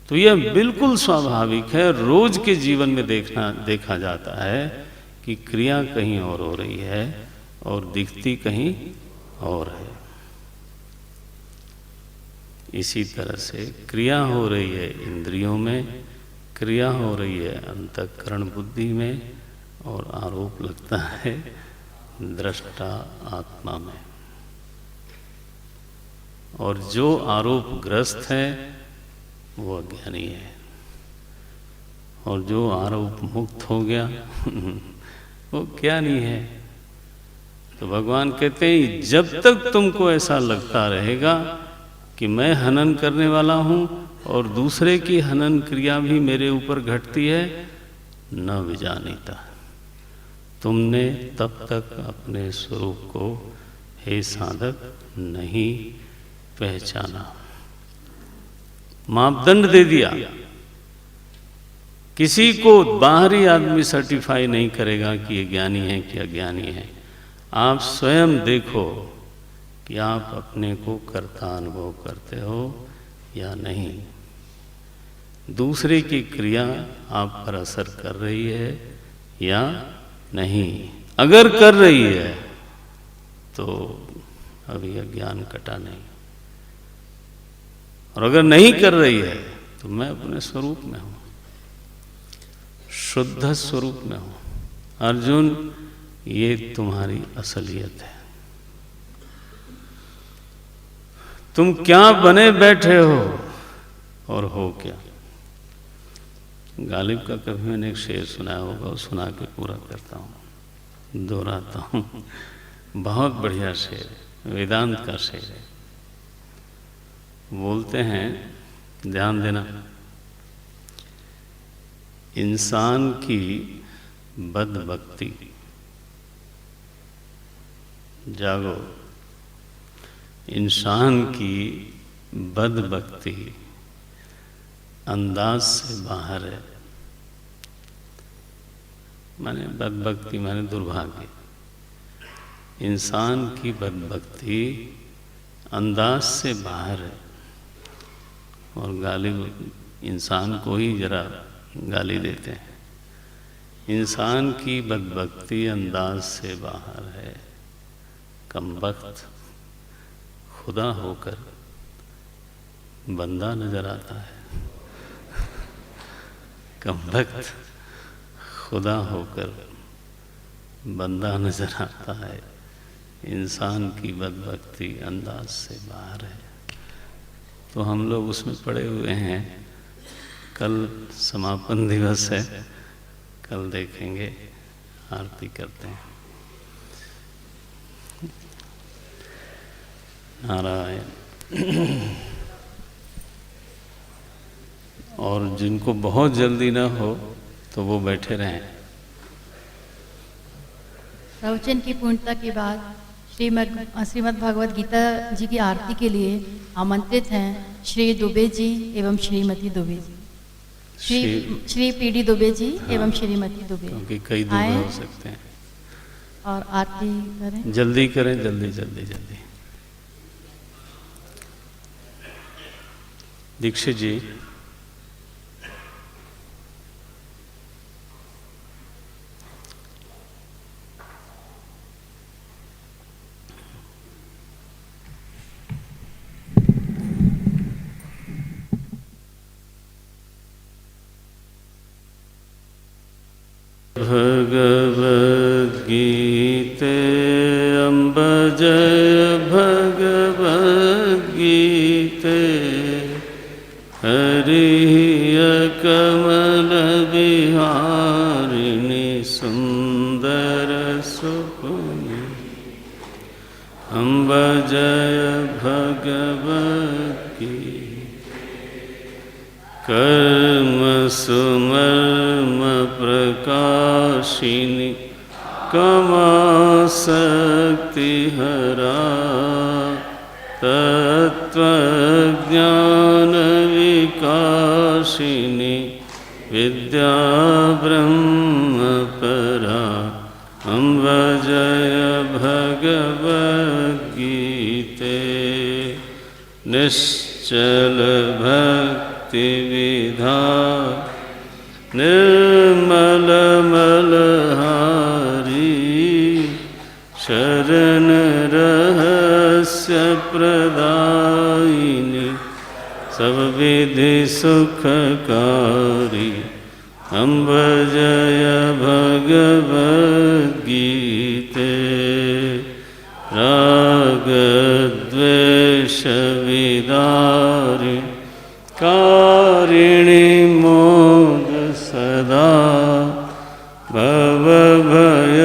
तो यह बिल्कुल स्वाभाविक है, रोज के जीवन में देखा जाता है कि क्रिया कहीं और हो रही है और दिखती कहीं और है। इसी तरह से क्रिया हो रही है इंद्रियों में, क्रिया हो रही है अंतःकरण बुद्धि में, और आरोप लगता है दृष्टा आत्मा में। और जो आरोप ग्रस्त है वो अज्ञानी है, और जो आरोप मुक्त हो गया वो ज्ञानी है। तो भगवान कहते हैं जब तक तुमको ऐसा लगता रहेगा कि मैं हनन करने वाला हूं और दूसरे की हनन क्रिया भी मेरे ऊपर घटती है, न विजानीता, तुमने तब तक अपने स्वरूप को हे साधक नहीं पहचाना। मापदंड दे दिया। किसी को बाहरी आदमी सर्टिफाई नहीं करेगा कि ये ज्ञानी है कि अज्ञानी है। आप स्वयं देखो कि आप अपने को कर्ता अनुभव करते हो या नहीं। दूसरे की क्रिया आप पर असर कर रही है या नहीं। अगर कर रही है तो अभी अज्ञान कटा नहीं, और अगर नहीं कर रही है तो मैं अपने स्वरूप में हूं, शुद्ध स्वरूप में हूं। अर्जुन, ये तुम्हारी असलियत है। तुम क्या बने बैठे हो और हो क्या। गालिब का कभी मैंने एक शेर सुनाया होगा, वो सुना के पूरा करता हूँ, दोहराता हूँ। बहुत बढ़िया शेर है, वेदांत का शेर है। बोलते हैं, ध्यान देना, इंसान की बदभक्ति, जागो, इंसान की बदभक्ति अंदाज से बाहर है। माने बदभक्ति माने दुर्भाग्य। इंसान की बदभक्ति अंदाज से बाहर है। और गालिब इंसान को ही जरा गाली देते हैं। इंसान की बदभक्ति अंदाज से बाहर है। कमबख्त खुदा होकर बंदा नजर आता है। कमबख्त खुदा होकर बंदा नजर आता है। इंसान की बदभक्ति अंदाज से बाहर है। तो हम लोग उसमें पड़े हुए हैं। कल समापन दिवस है, कल देखेंगे, आरती करते हैं। नारायण। और जिनको बहुत जल्दी ना हो तो वो बैठे रहें। प्रवचन की पूर्णता के बाद श्रीमद् भागवत गीता जी की आरती के लिए आमंत्रित हैं श्री दुबे जी एवं श्रीमती दुबे जी, श्री पीडी दुबे जी एवं श्रीमती दुबे। क्योंकि कई दुबे हो सकते हैं। और आरती करें, जल्दी करें, जल्दी जल्दी जल्दी। दीक्षित जी, भगवद्गीते अम्ब जय भगवद्गीते हरिय कमल विहारिणि सुंदर सुपुनि अम्ब जय भगवद्गीते कर्म सुमर्म प्रकाशिनी कमासक्ति हरा तत्वज्ञान विकाशिनी विद्या ब्रह्म परा अम्ब जय भगवद्गीते निश्चल भक्ति विधान निर्मल मलहारी शरण रहस्य प्रदायिनी सब विधि सुखकारी अम्ब जय भगवद गीते राग द्वेष विदारि कारिणी मोद सदा भव भय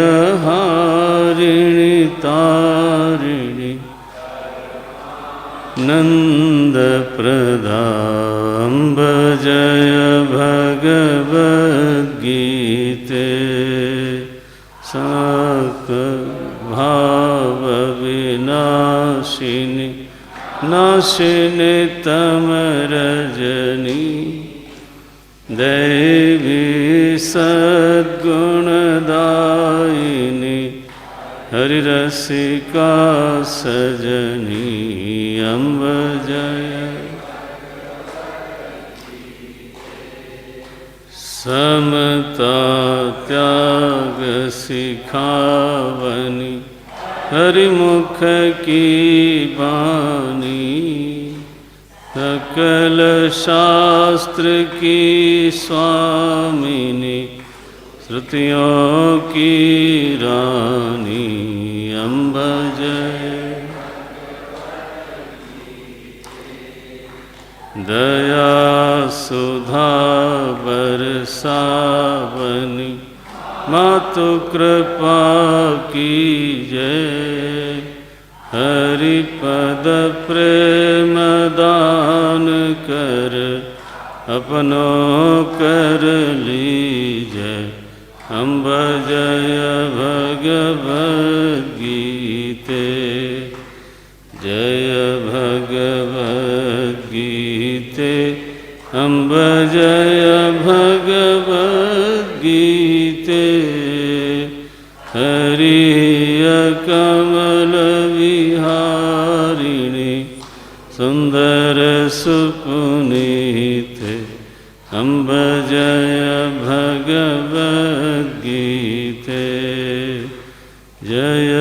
हारिणी तारिणी नंद प्रदाम्ब जय भगवद गीते साक भाव विनाशिनी नाशिनी तम रजनी दैवी सद्गुणदायिनी हरिरसिका सजनी अम्ब जय समता त्याग सिखावनी हरिमुख की बानी सकल शास्त्र की स्वामिनी श्रुतियों की रानी अम्ब जय दया सुधा बरसावनी मातु कृपा की जय हरिपद प्रेम दान कर अपनों कर लीजय अम्ब जय भगवद गीते जय भगवद गीते अम्ब जय भगवद गीते हरिय कमल विहारिणी सुंदर सुपुनीते अम्ब जय भगवद गीते जय